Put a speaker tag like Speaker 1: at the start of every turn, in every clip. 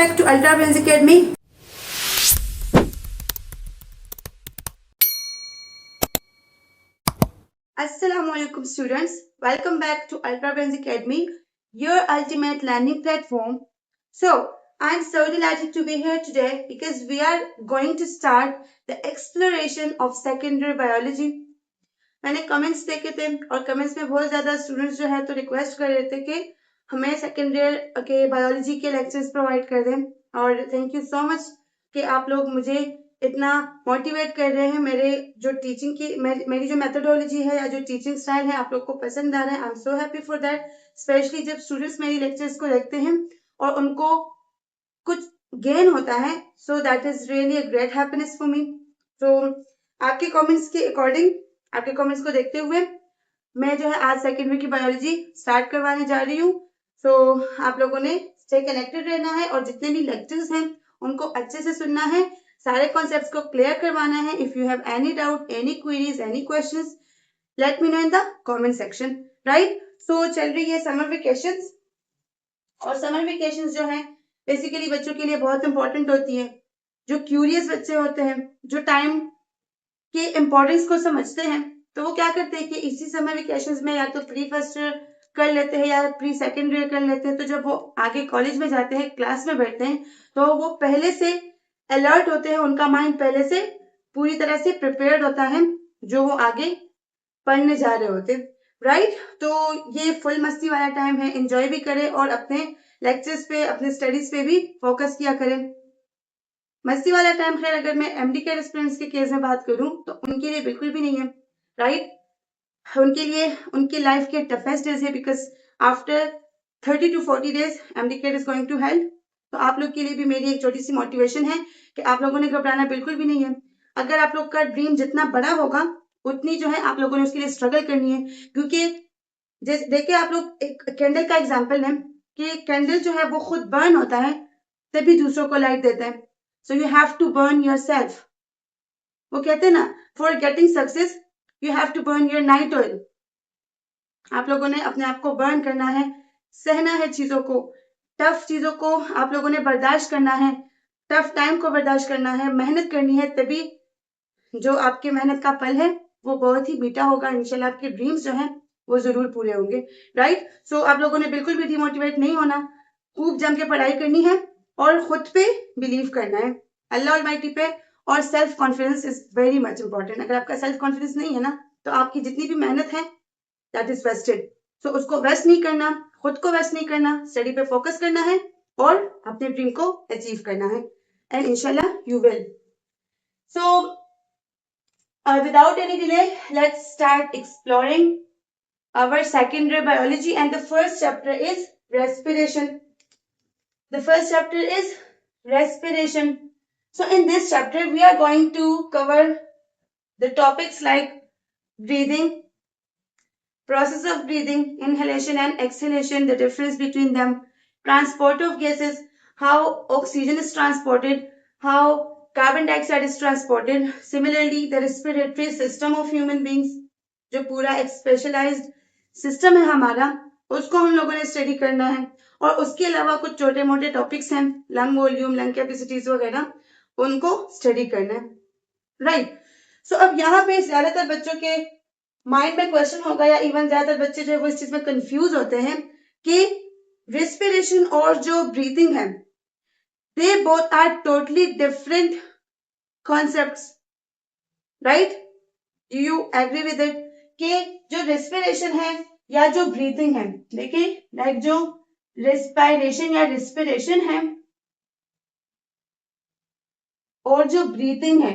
Speaker 1: back to Ultra Brains Academy. Assalamualaikum students. Welcome back to Ultra Brains Academy, your ultimate learning platform. So, I'm so delighted to be here today because we are going to start the exploration of secondary biology. मैंने comments देखे थे और comments में बहुत ज़्यादा students जो है तो रिक्वेस्ट कर रहे थे कि हमें सेकेंड ईयर के बायोलॉजी के लेक्चर्स प्रोवाइड कर दें और थैंक यू सो मच कि आप लोग मुझे इतना मोटिवेट कर रहे हैं। मेरे जो टीचिंग की मेरी जो मेथोडोलॉजी है या जो टीचिंग स्टाइल है आप लोग को पसंद आ रहा है। I am so happy for that, specially जब स्टूडेंट्स मेरी लेक्चर्स को देखते हैं और उनको कुछ गेन होता है, so that is really a great happiness for me. तो आपके कमेंट्स के अकॉर्डिंग, आपके कमेंट्स को देखते हुए मैं जो है आज सेकेंड ईयर की बायोलॉजी स्टार्ट करवाने जा रही हूँ। सो आप लोगों ने स्टे कनेक्टेड रहना है और जितने भी लेक्चर्स हैं उनको अच्छे से सुनना है, सारे कॉन्सेप्ट्स को क्लियर करवाना है। If you have any doubt, any queries, any questions, let me know in the comment section, right. So चल रही है समर वेकेशंस और समर वेकेशंस जो है बेसिकली बच्चों के लिए बहुत इंपॉर्टेंट होती है। जो क्यूरियस बच्चे होते हैं, जो टाइम के इम्पोर्टेंस को समझते हैं, तो वो क्या करते हैं कि इसी समर वेकेशंस में या तो प्री फर्स्ट ईयर कर लेते हैं या प्री सेकेंड ईयर कर लेते हैं। तो जब वो आगे कॉलेज में जाते हैं, क्लास में बैठते हैं, तो वो पहले से अलर्ट होते हैं, उनका माइंड पहले से पूरी तरह से प्रिपेयर्ड होता है जो वो आगे पढ़ने जा रहे होते हैं, राइट। तो ये फुल मस्ती वाला टाइम है, एंजॉय भी करें और अपने लेक्चर्स पे, अपने स्टडीज पे भी फोकस किया करें। मस्ती वाला टाइम खैर अगर मैं एमडी के स्टूडेंट्स के केस में बात करूं तो उनके लिए बिल्कुल भी नहीं है, राइट। उनके लिए उनकी लाइफ के टफेस्ट डेज है because after 30 to 40 days MD care is going to help. तो आप लोग के लिए भी मेरी एक छोटी सी मोटिवेशन है कि आप लोगों ने घबराना बिल्कुल भी नहीं है। अगर आप लोग का ड्रीम जितना बड़ा होगा उतनी जो है आप लोगों ने उसके लिए स्ट्रगल करनी है, क्योंकि देखिए आप लोग एक कैंडल का एग्जाम्पल है कि कैंडल जो है वो खुद बर्न होता है तभी दूसरों को लाइट देता है। So you have to burn yourself. वो कहते हैं ना, for getting success you have to burn your night oil. आप लोगों ने अपने आप को बर्न करना है, सहना है चीजों को, टफ चीजों को आप लोगों ने बर्दाश्त करना है, टफ टाइम को बर्दाश्त करना है, मेहनत करनी है, तभी जो आपकी मेहनत का फल है वो बहुत ही मीठा होगा। इंशाल्लाह आपके ड्रीम्स जो हैं वो जरूर पूरे होंगे, राइट। सो आप लोगों ने बिल्कुल भी डिमोटिवेट नहीं होना, खूब जम के पढ़ाई करनी है और खुद पे बिलीव करना है, अल्लाह ऑलमाइटी पे। और self confidence is very much important. अगर आपका सेल्फ कॉन्फिडेंस नहीं है ना तो आपकी जितनी भी मेहनत है दैट इज वेस्टेड। सो उसको वेस्ट नहीं करना, खुद को वेस्ट नहीं करना, स्टडी पे फोकस करना है और अपने ड्रीम को अचीव करना है, एंड इंशाल्लाह you will. So without any delay, let's start exploring our secondary biology, and the first chapter is respiration. The first chapter is respiration. So in this chapter we are going to cover the topics like breathing, process of breathing, inhalation and exhalation, the difference between them, transport of gases, how oxygen is transported, how carbon dioxide is transported, similarly the respiratory system of human beings, जो पूरा एक specialised system है हमारा, उसको हम लोगों ने study करना है। और उसके अलावा कुछ छोटे मोटे टॉपिक्स हैं, लंग वॉल्यूम, लंग कैपेसिटीज वगैरह, उनको स्टडी करना है, राइट। सो अब यहाँ पे ज्यादातर बच्चों के माइंड में क्वेश्चन होगा या इवन ज्यादातर बच्चे जो है वो इस चीज में कंफ्यूज होते हैं कि रेस्पिरेशन और जो ब्रीथिंग है they both are totally different concepts, right. Do you agree with it कि जो रेस्पिरेशन है या जो ब्रीथिंग है, देखिए लाइक जो रेस्पिरेशन या रेस्पिरेशन है और जो ब्रीथिंग है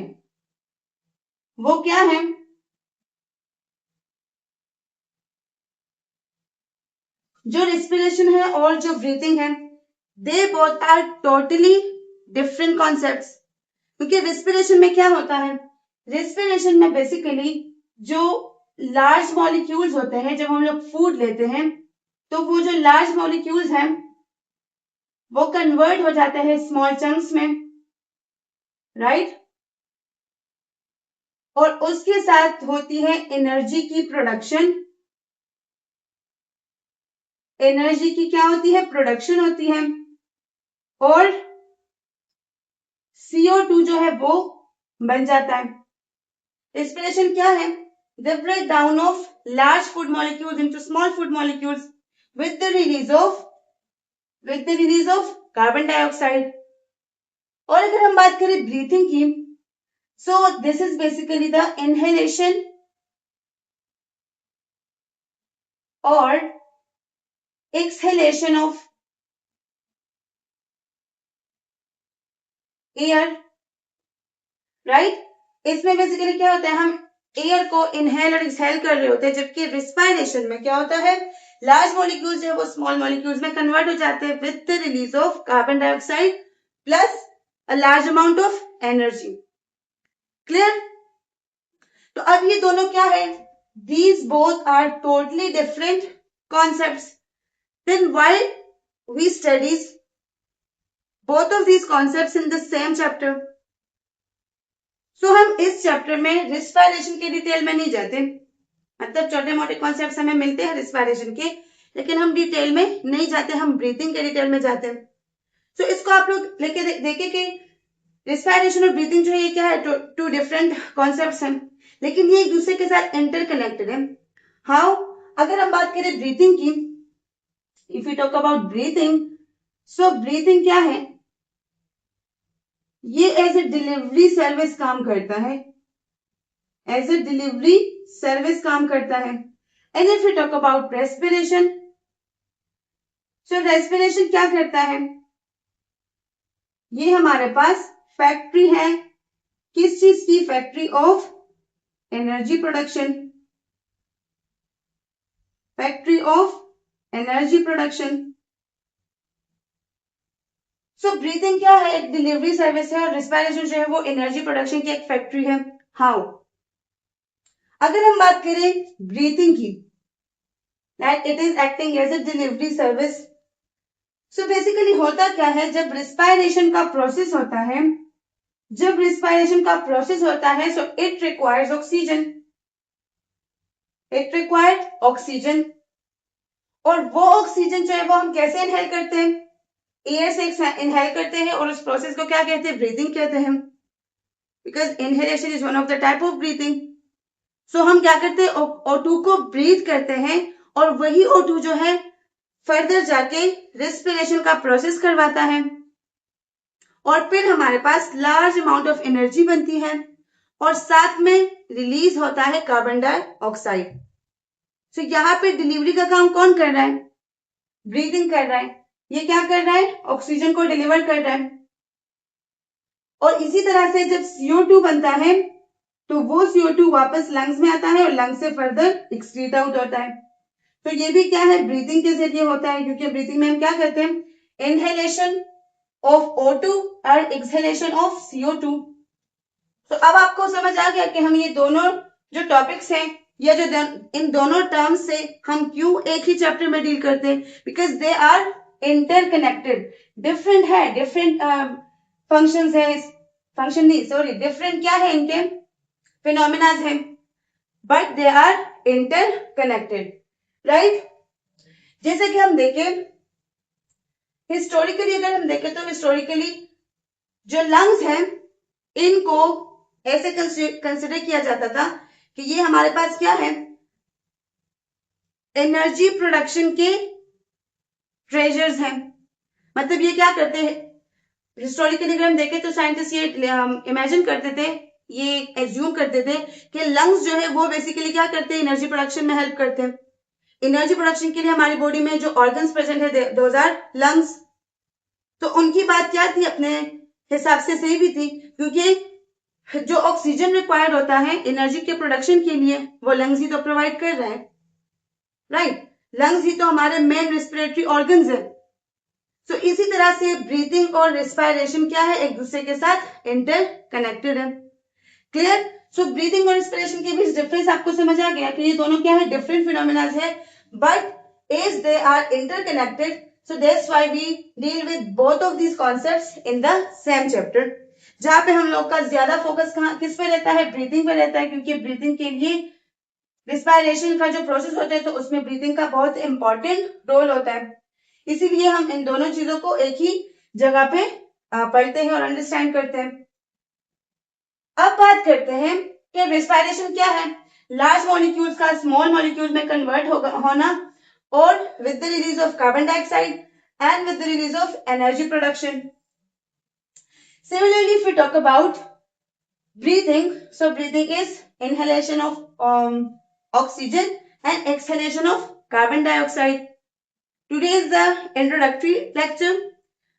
Speaker 1: वो क्या है, जो रेस्पिरेशन है और जो ब्रीथिंग है they both are totally different concepts. क्योंकि रेस्पिरेशन में क्या होता है, रेस्पिरेशन में बेसिकली जो लार्ज मॉलिक्यूल्स होते हैं, जब हम लोग फूड लेते हैं तो वो जो लार्ज मॉलिक्यूल्स हैं वो कन्वर्ट हो जाते हैं स्मॉल चंक्स में, राइट। और उसके साथ होती है एनर्जी की प्रोडक्शन। एनर्जी की क्या होती है, प्रोडक्शन होती है। और CO2 जो है वो बन जाता है। रेस्पिरेशन क्या है? The breakdown of large food molecules into small food molecules with the release of carbon dioxide. और अगर हम बात करें ब्रीथिंग की, so this is basically the inhalation or exhalation of air, right? इसमें बेसिकली क्या होता है, हम एयर को इनहेल और एक्सहेल कर रहे होते हैं, जबकि रिस्पायरेशन में क्या होता है, लार्ज मॉलिक्यूल्स जो है वो स्मॉल मॉलिक्यूल्स में कन्वर्ट हो जाते हैं with the release of carbon dioxide plus a large amount of energy. Clear? तो अब ये दोनों क्या है, these both are totally different concepts. Then why we studies both of these concepts in the same chapter? So हम इस chapter में respiration के डिटेल में नहीं जाते, मतलब छोटे मोटे कॉन्सेप्ट्स हमें मिलते हैं रिस्पायरेशन के, लेकिन हम डिटेल में नहीं जाते, हम ब्रीथिंग के डिटेल में जाते हैं। तो इसको आप लोग लेके देखें कि रिस्पायरेशन और ब्रीथिंग जो है ये क्या है, टू डिफरेंट कॉन्सेप्ट्स हैं, लेकिन ये एक दूसरे के साथ इंटरकनेक्टेड है। हाउ? अगर हम बात करें ब्रीथिंग की, if you talk about breathing, so breathing क्या है, ये एज ए डिलीवरी सर्विस काम करता है, एज ए डिलीवरी सर्विस काम करता है। And if you talk about respiration, so respiration क्या करता है, ये हमारे पास फैक्ट्री है, किस चीज की? Factory of energy production, factory of energy production. So breathing क्या है, एक डिलीवरी सर्विस है, और रिस्पायरेशन जो है वो एनर्जी प्रोडक्शन की एक फैक्ट्री है। हाउ? अगर हम बात करें ब्रीथिंग की, that it is acting as a delivery service. So basically होता क्या है, जब रिस्पायरेशन का प्रोसेस होता है, जब रिस्पायरेशन का प्रोसेस होता है, so it requires oxygen, it required oxygen, और वो ऑक्सीजन जो है वो हम कैसे इनहेल करते हैं, एयर से इनहेल करते हैं, और उस प्रोसेस को क्या कहते हैं, ब्रीथिंग कहते हैं, because inhalation is one of the type of breathing. So हम क्या करते हैं, O2 को ब्रीथ करते हैं, और वही O2 जो है फर्दर जाके रेस्पिरेशन का प्रोसेस करवाता है, और फिर हमारे पास लार्ज अमाउंट ऑफ एनर्जी बनती है, और साथ में रिलीज होता है कार्बन डाइऑक्साइड। सो यहाँ पे डिलीवरी का काम कौन कर रहा है, ब्रीथिंग कर रहा है, ये क्या कर रहा है, ऑक्सीजन को डिलीवर कर रहा है। और इसी तरह से जब CO2 बनता है, तो वो CO2 वापस लंग्स में आता है, और लंग्स से फर्दर एक्सक्रीट आउट होता है। तो ये भी क्या है, ब्रीथिंग के जरिए होता है, क्योंकि ब्रीथिंग में हम क्या करते हैं, इनहेलेशन ऑफ O2 और एक्सहेलेशन ऑफ CO2। तो अब आपको समझ आ गया कि हम ये दोनों जो टॉपिक्स हैं, या जो इन दोनों टर्म्स से हम क्यों एक ही चैप्टर में डील करते हैं, because they are interconnected. Different है, डिफरेंट फंक्शंस है, फंक्शन नहीं सॉरी, डिफरेंट क्या है, इनके फिनोमिनाज हैं, but they are interconnected, right? जैसे कि हम देखें हिस्टोरिकली, अगर हम देखें तो हिस्टोरिकली जो लंग्स हैं इनको ऐसे कंसिडर किया जाता था कि ये हमारे पास क्या है, एनर्जी प्रोडक्शन के ट्रेजर्स हैं। मतलब ये क्या करते हैं, हिस्टोरिकली अगर हम देखें तो साइंटिस्ट ये इमेजिन करते थे, ये एज्यूम करते थे कि लंग्स जो है वो बेसिकली क्या करते हैं, एनर्जी प्रोडक्शन में हेल्प करते हैं। एनर्जी प्रोडक्शन के लिए हमारी बॉडी में जो ऑर्गन्स प्रेजेंट है, दोज आर लंग्स। तो उनकी बात क्या थी, अपने हिसाब से सही भी थी, क्योंकि जो ऑक्सीजन रिक्वायर्ड होता है एनर्जी के प्रोडक्शन के लिए, वो लंग्स ही तो प्रोवाइड कर रहा है, राइट? लंग्स ही तो हमारे मेन रेस्पिरेटरी ऑर्गन्स है। तो इसी तरह से ब्रीथिंग और रेस्पिरेशन क्या है, एक दूसरे के साथ इंटरकनेक्टेड है। क्लियर? सो ब्रीथिंग और रेस्पिरेशन के बीच डिफरेंस आपको समझ आ गया कि ये दोनों क्या है, डिफरेंट फिनोमिना है, but as they are interconnected, so that's why we deal with both of these concepts in the same chapter, जहां पे हम लोग का ज्यादा फोकस किस पे रहता है, ब्रीथिंग पे रहता है, क्योंकि ब्रीथिंग के लिए रिस्पायरेशन का जो प्रोसेस होता है तो उसमें ब्रीथिंग का बहुत इंपॉर्टेंट रोल होता है। इसीलिए हम इन दोनों चीजों को एक ही जगह पे पढ़ते हैं और अंडरस्टैंड करते हैं। अब बात करते हैं कि रेस्पिरेशन क्या है। लार्ज मॉलिक्यूल्स का स्मॉल मॉलिक्यूल में कन्वर्ट होना और with the release of carbon dioxide and with the release of energy production. Similarly, if we talk about breathing, so breathing is inhalation of oxygen and exhalation of carbon dioxide. Today is the introductory lecture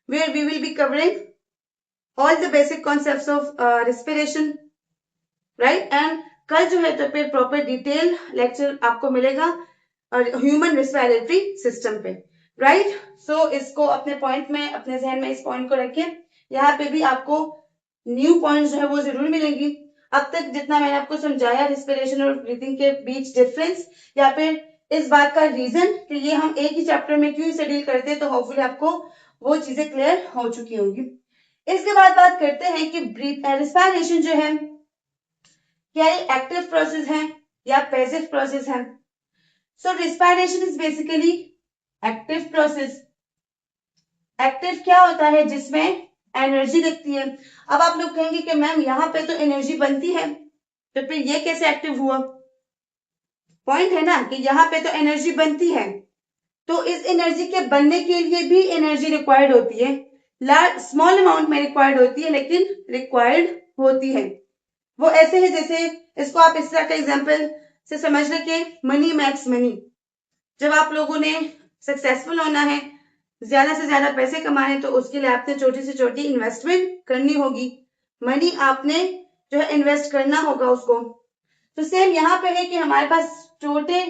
Speaker 1: where we will be covering all the basic concepts of respiration, right? And कल जो है तो फिर proper detail lecture आपको मिलेगा human respiratory system पे, right? सो इसको अपने पॉइंट में, अपने जहन में इस पॉइंट को रखिए। यहाँ पे भी आपको न्यू पॉइंट जो है वो जरूर मिलेंगी। अब तक जितना मैंने आपको समझाया रेस्पिरेशन और ब्रीथिंग के बीच डिफरेंस या फिर इस बात का रीजन कि ये हम एक ही चैप्टर में क्यों इसे डील करते हैं, तो होपफुली आपको वो चीजें क्लियर हो चुकी होंगी। इसके बाद बात करते हैं कि रेस्पिरेशन जो है क्या ये एक्टिव प्रोसेस है या पैसिव प्रोसेस है। So respiration is basically active process. Active क्या होता है? जिसमें एनर्जी लगती है। अब आप लोग कहेंगे कि मैम यहाँ पे तो एनर्जी बनती है, तो फिर ये कैसे एक्टिव हुआ? पॉइंट है ना कि यहाँ पे तो एनर्जी बनती है, तो इस एनर्जी के बनने के लिए भी एनर्जी रिक्वायर्ड होती है। लार्ज स्मॉल अमाउंट में रिक्वायर्ड होती है, लेकिन रिक्वायर्ड होती है। वो ऐसे है जैसे, इसको आप इस तरह का एग्जांपल से समझ लें कि मनी मैक्स मनी। जब आप लोगों ने सक्सेसफुल होना है, ज्यादा से ज्यादा पैसे कमाने, तो उसके लिए आपने छोटी से छोटी इन्वेस्टमेंट करनी होगी। मनी आपने जो है इन्वेस्ट करना होगा उसको। तो सेम यहाँ पे है कि हमारे पास छोटे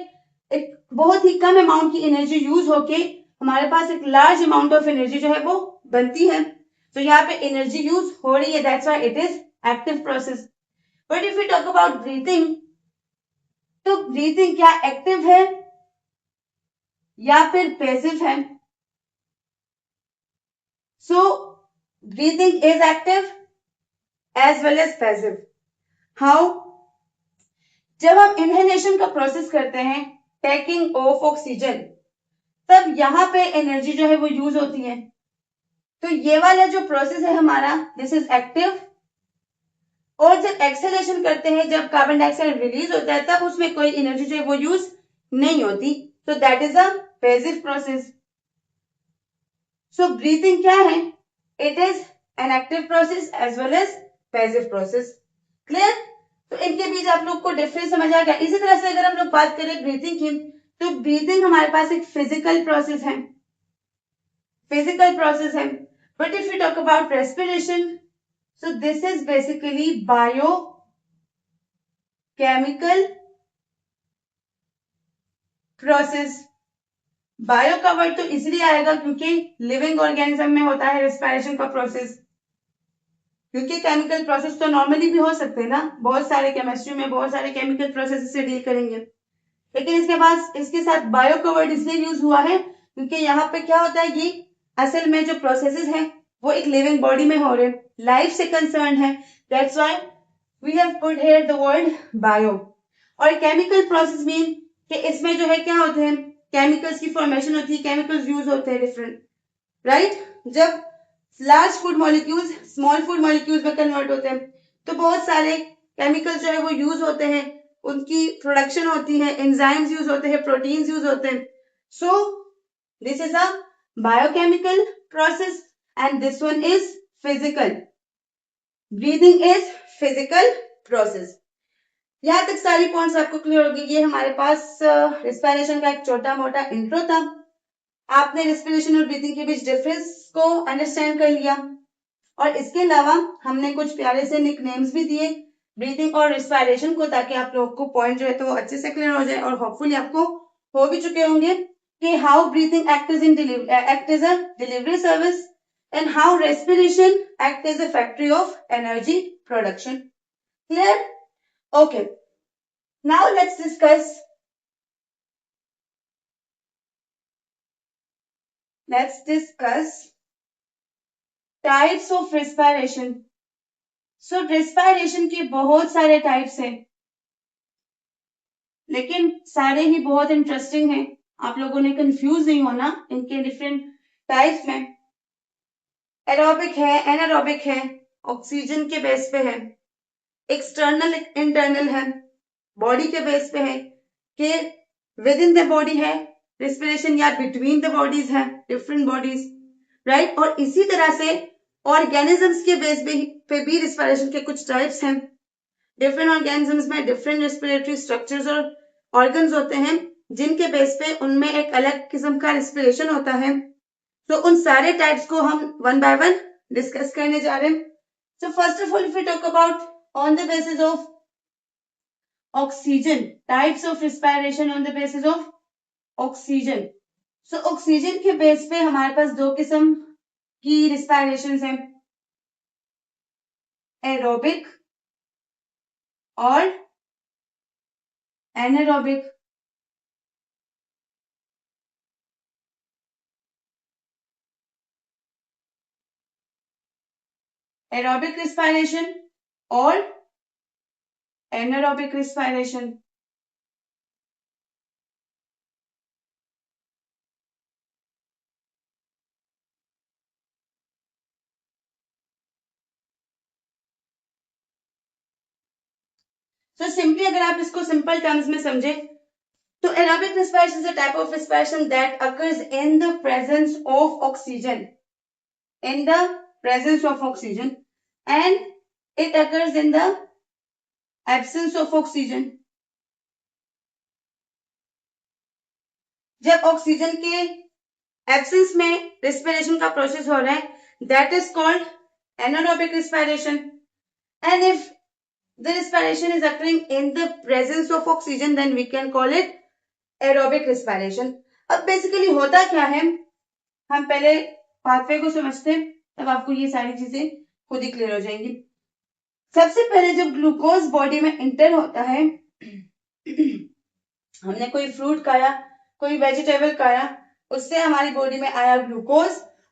Speaker 1: एक बहुत ही कम अमाउंट की एनर्जी यूज होके हमारे पास एक लार्ज अमाउंट ऑफ एनर्जी जो है वो बनती है। तो यहाँ पे एनर्जी यूज हो रही है, that's why it is active process. But if you talk about breathing, तो ब्रीथिंग क्या एक्टिव है या फिर पैसिव है? So breathing is active as well as passive. How? जब हम इनहेलेशन का प्रोसेस करते हैं, टेकिंग ऑफ ऑक्सीजन, तब यहाँ पे एनर्जी जो है वो यूज होती है। तो ये वाला जो प्रोसेस है हमारा, दिस इज एक्टिव। और जब एक्सेलेशन करते हैं, जब कार्बन डाइऑक्साइड रिलीज होता है, तब उसमें कोई एनर्जी जो है वो यूज नहीं होती, तो that is a passive process. So breathing क्या है? It is an active process as well as passive process. Clear? तो इनके बीच आप लोग को डिफरेंस समझ आ गया। इसी तरह से अगर हम लोग बात करें ब्रीथिंग की, तो ब्रीथिंग हमारे पास एक फिजिकल प्रोसेस है, फिजिकल प्रोसेस है। But if you talk about respiration, so this is basically biochemical process। Bio का वर्ड तो इसलिए आएगा क्योंकि लिविंग ऑर्गेनिज्म में होता है रेस्पिरेशन का प्रोसेस, क्योंकि केमिकल प्रोसेस तो नॉर्मली भी हो सकते हैं ना, बहुत सारे केमिस्ट्री में बहुत सारे केमिकल प्रोसेस से डील करेंगे, लेकिन इसके साथ बायो का वर्ड इसलिए यूज हुआ है क्योंकि यहाँ पे क्या होता है, ये असल में जो प्रोसेसेस हैं वो एक लिविंग बॉडी में हो रहे हैं, लाइफ से कंसर्न है, that's why we have put here the word bio. और केमिकल प्रोसेस मीन कि इसमें जो है क्या होते हैं, केमिकल्स की फॉर्मेशन होती है, केमिकल्स यूज होते हैं डिफरेंट, राइट? जब large food molecules small food molecules में कन्वर्ट होते हैं, तो बहुत सारे केमिकल्स जो है वो यूज होते हैं, उनकी प्रोडक्शन होती है, एंजाइम्स यूज होते हैं, प्रोटीन्स यूज होते हैं। So this is a biochemical process and this one is physical. Breathing is physical process. यहां तक सारी पॉइंट्स आपको क्लियर होगी। ये हमारे पास रेस्पिरेशन का एक छोटा मोटा इंट्रो था। आपने रेस्पिरेशन और ब्रीथिंग के बीच डिफरेंस को अंडरस्टैंड कर लिया, और इसके अलावा हमने कुछ प्यारे से निकनेम्स भी दिए ब्रीथिंग और रेस्पिरेशन को, ताकि आप लोगों को पॉइंट जो है तो वो अच्छे से क्लियर हो जाए, और होपफुली आपको हो भी चुके होंगे कि how breathing act as a delivery service and how respiration act as a factory of energy production. Clear? Okay, now let's discuss types of respiration. So respiration के बहुत सारे टाइप्स हैं, लेकिन सारे ही बहुत इंटरेस्टिंग हैं। आप लोगों ने कंफ्यूज नहीं होना इनके डिफरेंट टाइप्स में। एरोबिक है, एनारोबिक है, ऑक्सीजन के बेस पे है, एक्सटर्नल इंटरनल है, बॉडी के बेस पे है कि विद इन द बॉडी है रिस्पिरेशन या बिटवीन द बॉडीज है, डिफरेंट बॉडीज, राइट। और इसी तरह से ऑर्गेनिजम्स के बेस पे भी रिस्पिरेशन के कुछ टाइप्स हैं। डिफरेंट ऑर्गेनिजम्स में डिफरेंट रेस्पिरेटरी स्ट्रक्चर्स और ऑर्गन्स होते हैं जिनके बेस पे उनमें एक अलग किस्म का रेस्पिरेशन होता है। तो उन सारे टाइप्स को हम वन बाय वन डिस्कस करने जा रहे हैं। So first of all, if we talk about on the basis of oxygen, types of respiration on the basis of oxygen. So oxygen के बेस पे हमारे पास दो किस्म की respirations हैं, aerobic और anaerobic. Aerobic respiration और anaerobic respiration. So simply अगर आप इसको simple terms में समझे तो aerobic respiration is a type of respiration that occurs in the presence of oxygen. In the presence of oxygen and it occurs in the absence of oxygen. जब oxygen के absence में respiration का process हो रहा है that is called anaerobic respiration. And if the respiration is occurring in the presence of oxygen then we can call it aerobic respiration. अब basically होता क्या है, हम पहले पाथवे को समझते हैं तब आपको ये सारी चीजें खुद ही क्लियर हो जाएंगी। सबसे पहले जब ग्लूकोज बॉडी में इंटर होता है हमने कोई फ्रूट खाया, कोई वेजिटेबल खाया, उससे हमारी बॉडी में आया ग्लूकोज।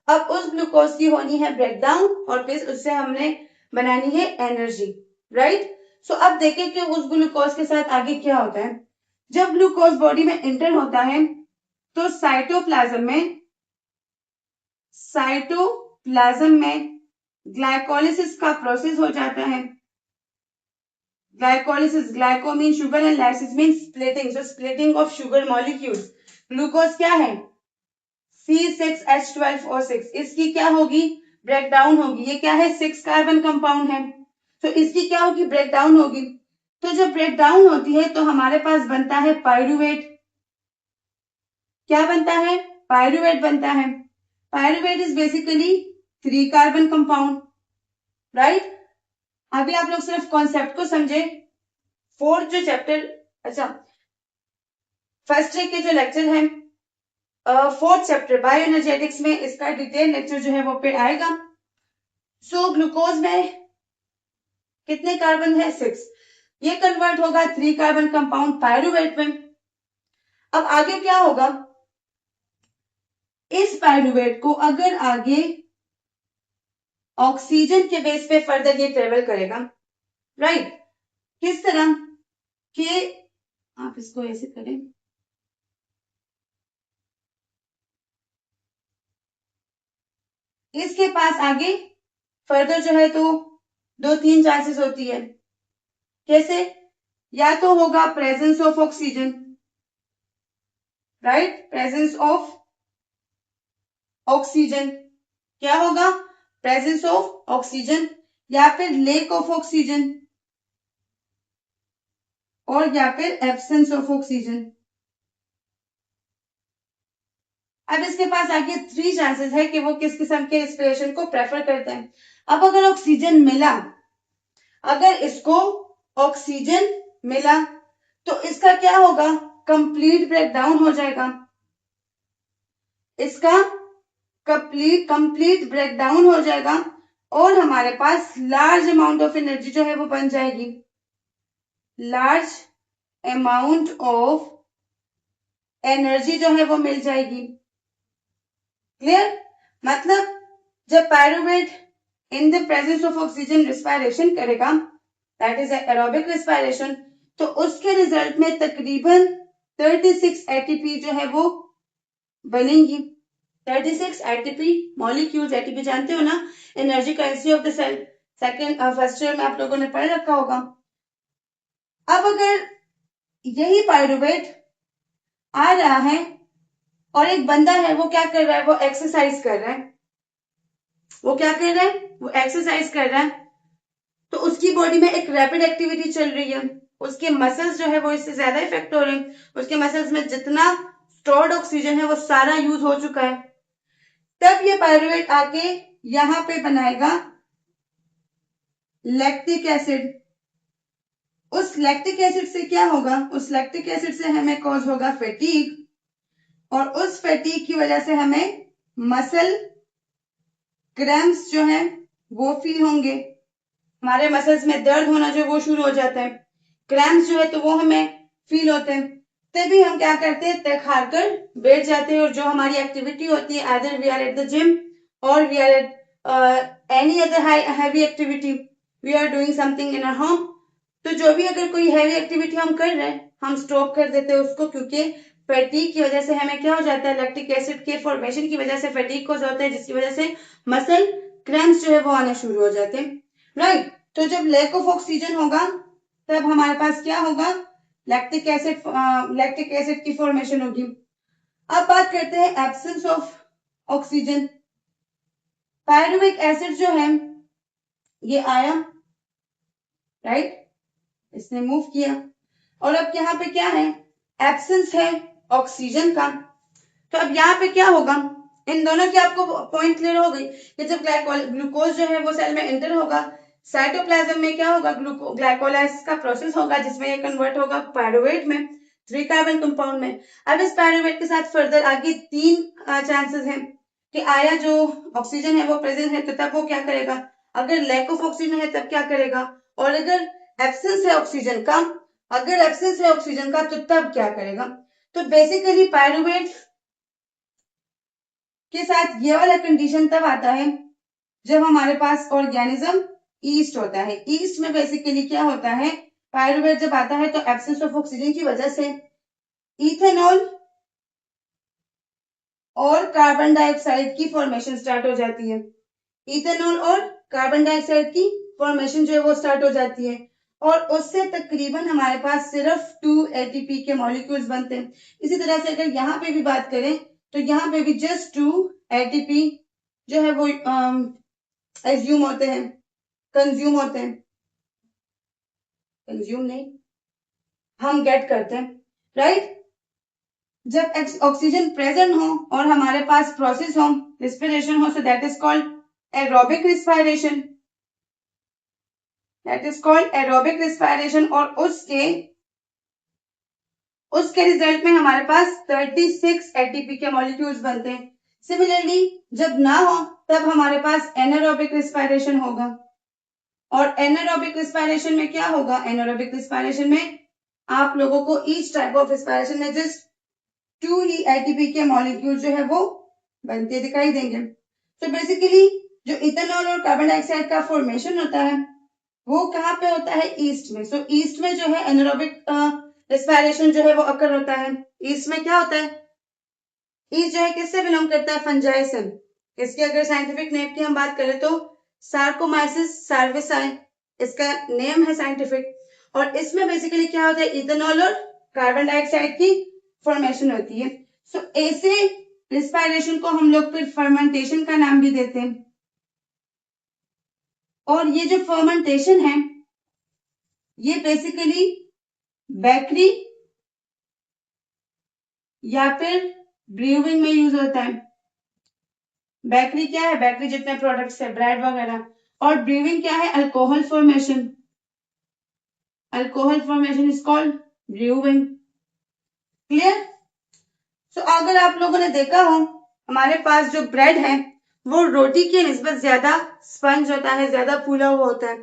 Speaker 1: अब उस ग्लूकोज की होनी है ब्रेकडाउन और फिर उससे हमने बनानी है एनर्जी, राइट। सो अब देखें कि उस ग्लूकोज के साथ आगे क्या होता है। जब ग्लूकोज बॉडी में इंटर होता है तो साइटोप्लाज्म में ग्लाइकोलिसिस का प्रोसेस हो जाता है। Glycolysis, glyco mean sugar and lysis mean splitting, so splitting of sugar molecules. Glucose क्या है C6H12O6, इसकी क्या होगी ब्रेकडाउन होगी। ये क्या है 6 कार्बन कंपाउंड है, तो इसकी क्या होगी ब्रेकडाउन होगी। तो जब ब्रेकडाउन होती है तो हमारे पास बनता है पायरुवेट। क्या बनता है पायरुवेट बनता है। Pyruvate is basically 3 carbon compound, right. अभी आप लोग सिर्फ कॉन्सेप्ट को समझे। फोर्थ जो चैप्टर, अच्छा फर्स्ट डे के जो लेक्चर है फोर्थ चैप्टर बायो एनर्जेटिक्स में इसका डिटेल लेक्चर जो है वो पे आएगा। सो ग्लूकोज में कितने कार्बन है 6, ये कन्वर्ट होगा 3 कार्बन कंपाउंड पायरुवेट में। अब आगे क्या होगा, इस पायरुवेट को अगर आगे ऑक्सीजन के बेस पे फर्दर ये ट्रेवल करेगा, राइट। किस तरह कि आप इसको ऐसे करें, इसके पास आगे फर्दर जो है तो 2-3 चांसेस होती है। कैसे, या तो होगा presence of oxygen, right, presence of oxygen, क्या होगा प्रेजेंस ऑफ ऑक्सीजन, या फिर लेक ऑफ ऑक्सीजन, और या फिर एब्सेंस ऑफ ऑक्सीजन। अब इसके पास आगे 3 चांसेस है कि वो किस किस्म के रेस्पिरेशन को प्रेफर करते हैं। अब अगर ऑक्सीजन मिला, अगर इसको ऑक्सीजन मिला तो इसका क्या होगा कंप्लीट ब्रेकडाउन हो जाएगा, इसका कंप्लीट ब्रेकडाउन हो जाएगा और हमारे पास लार्ज अमाउंट ऑफ एनर्जी जो है वो बन जाएगी। लार्ज अमाउंट ऑफ एनर्जी जो है वो मिल जाएगी। क्लियर, मतलब जब pyruvate in the presence of oxygen respiration करेगा, दैट इज एरोबिक रिस्पायरेशन, तो उसके रिजल्ट में तकरीबन 36 एटीपी जो है वो बनेंगी। 36 एटीपी मॉलिक्यूल्स, एटीपी जानते हो ना, energy currency of the cell. First year में आप लोगों ने पढ़ रखा होगा। अब अगर यही पायरुवेट आ रहा है और एक बंदा है, वो क्या कर रहा है, वो एक्सरसाइज कर रहा है, वो क्या कर रहा है, वो एक्सरसाइज कर रहा है, तो उसकी बॉडी में एक रैपिड एक्टिविटी चल रही है, उसके मसल्स जो है वो इससे ज्यादा इफेक्ट हो रहे हैं, उसके मसल्स में जितना स्टोर्ड ऑक्सीजन है वो सारा यूज हो चुका है। तब ये पायरुवेट आके यहाँ पे बनाएगा लैक्टिक एसिड। उस लैक्टिक एसिड से क्या होगा, उस लैक्टिक एसिड से हमें कॉज होगा फैटीग, और उस फैटीग की वजह से हमें मसल क्रैम्प्स जो है वो फील होंगे, हमारे मसल्स में दर्द होना जो वो शुरू हो जाता है, क्रैम्प्स जो है तो वो हमें फील होते हैं। तभी हम क्या करते हैं, तक हार कर बैठ जाते हैं, और जो हमारी एक्टिविटी होती है, either we are at the gym और we are at any other heavy activity, we are doing something in our home, तो जो भी अगर कोई हैवी एक्टिविटी हम कर रहे हैं, हम स्टॉप कर देते हैं उसको, क्योंकि फैटीग की वजह से हमें क्या हो जाता है, लैक्टिक एसिड के फॉर्मेशन की वजह से फैटीग हो जाता है, जिसकी वजह से मसल क्रैम्प्स जो है वो आने शुरू हो जाते हैं, राइट। तो जब लैक ऑफ ऑक्सीजन होगा तब हमारे पास क्या होगा, लैक्टिक एसिड की फॉर्मेशन होगी। अब बात करते हैं absence of oxygen. Pyruvic acid जो है ये आया, राइट, इसने मूव किया, और अब यहाँ पे क्या है, एब्सेंस है ऑक्सीजन का। तो अब यहाँ पे क्या होगा, इन दोनों की आपको पॉइंट क्लियर हो गई कि जब ग्लूकोज जो है वो सेल में एंटर होगा, साइटोप्लाज्म में क्या होगा, ग्लाइकोलाइसिस का प्रोसेस होगा, जिसमें ये कन्वर्ट होगा पायरुवेट में, 3 कार्बन कंपाउंड में। अब इस पायरुवेट के साथ फर्दर आगे 3 चांसेस हैं कि आया जो ऑक्सीजन है वो प्रेजेंट है तो तब वो क्या करेगा, अगर लैक ऑफ ऑक्सीजन है तब क्या करेगा, और अगर एब्सेंस है ऑक्सीजन का, अगर एब्सेंस है ऑक्सीजन का तो तब क्या करेगा। तो बेसिकली पायरुवेट के साथ ये वाला कंडीशन तब आता है जब हमारे पास ऑर्गेनिज्म ईस्ट होता है। ईस्ट में बेसिकली क्या होता है, पायरुवेट जब आता है तो एब्सेंस ऑफ ऑक्सीजन की वजह से इथेनॉल और कार्बन डाइऑक्साइड की फॉर्मेशन स्टार्ट हो जाती है, इथेनॉल और कार्बन डाइऑक्साइड की फॉर्मेशन जो है वो स्टार्ट हो जाती है, और उससे तकरीबन हमारे पास सिर्फ 2 एटीपी के मॉलिक्यूल्स बनते हैं। इसी तरह से अगर यहाँ पे भी बात करें तो यहाँ पे भी जस्ट 2 एटीपी जो है वो एज्यूम होते हैं, कंज्यूम होते हैं, कंज्यूम नहीं, हम गेट करते हैं, राइट। जब ऑक्सीजन प्रेजेंट हो और हमारे पास प्रोसेस हो, रिस्पिरेशन हो, so that is called aerobic respiration, that is called aerobic respiration, और उसके रिजल्ट में हमारे पास 36 एटीपी के मॉलिक्यूल्स बनते हैं। सिमिलरली जब ना हो तब हमारे पास एनारोबिक रिस्पायरेशन होगा, और एनारोबिक रिस्पायरेशन में क्या होगा, एनारोबिक रिस्पायरेशन में आप लोगों को ईच टाइप ऑफ रिस्पायरेशन में जस्ट 2 ही एटीपी के मॉलिक्यूल जो है वो बनते दिखाई देंगे। तो बेसिकली जो इथेनॉल और कार्बन डाइऑक्साइड का फॉर्मेशन होता है वो कहाँ पे होता है, ईस्ट में। सो ईस्ट में जो है एनारोबिक रिस्पायरेशन जो है वो अकर होता है। ईस्ट में क्या होता है, ईस्ट जो है किससे बिलोंग करता है, फंजाई से। इसके अगर साइंटिफिक नेम की हम बात करें तो सार्कोमाइसिस सर्विसाई इसका नेम है साइंटिफिक, और इसमें बेसिकली क्या होता है, इथेनॉल और कार्बन डाइऑक्साइड की फॉर्मेशन होती है। सो ऐसे रिस्पायरेशन को हम लोग फिर फर्मेंटेशन का नाम भी देते हैं, और ये जो फर्मेंटेशन है ये बेसिकली बेकरी या फिर ब्रूइंग में यूज होता है। बेकरी क्या है, बेकरी जितने प्रोडक्ट्स है, ब्रेड वगैरह, और ब्रूइंग क्या है, alcohol formation, alcohol formation is called brewing, clear. So अगर आप लोगों ने देखा हो हमारे पास जो ब्रेड है वो रोटी की निस्बत ज्यादा स्पंज होता है, ज्यादा फूला हुआ होता है।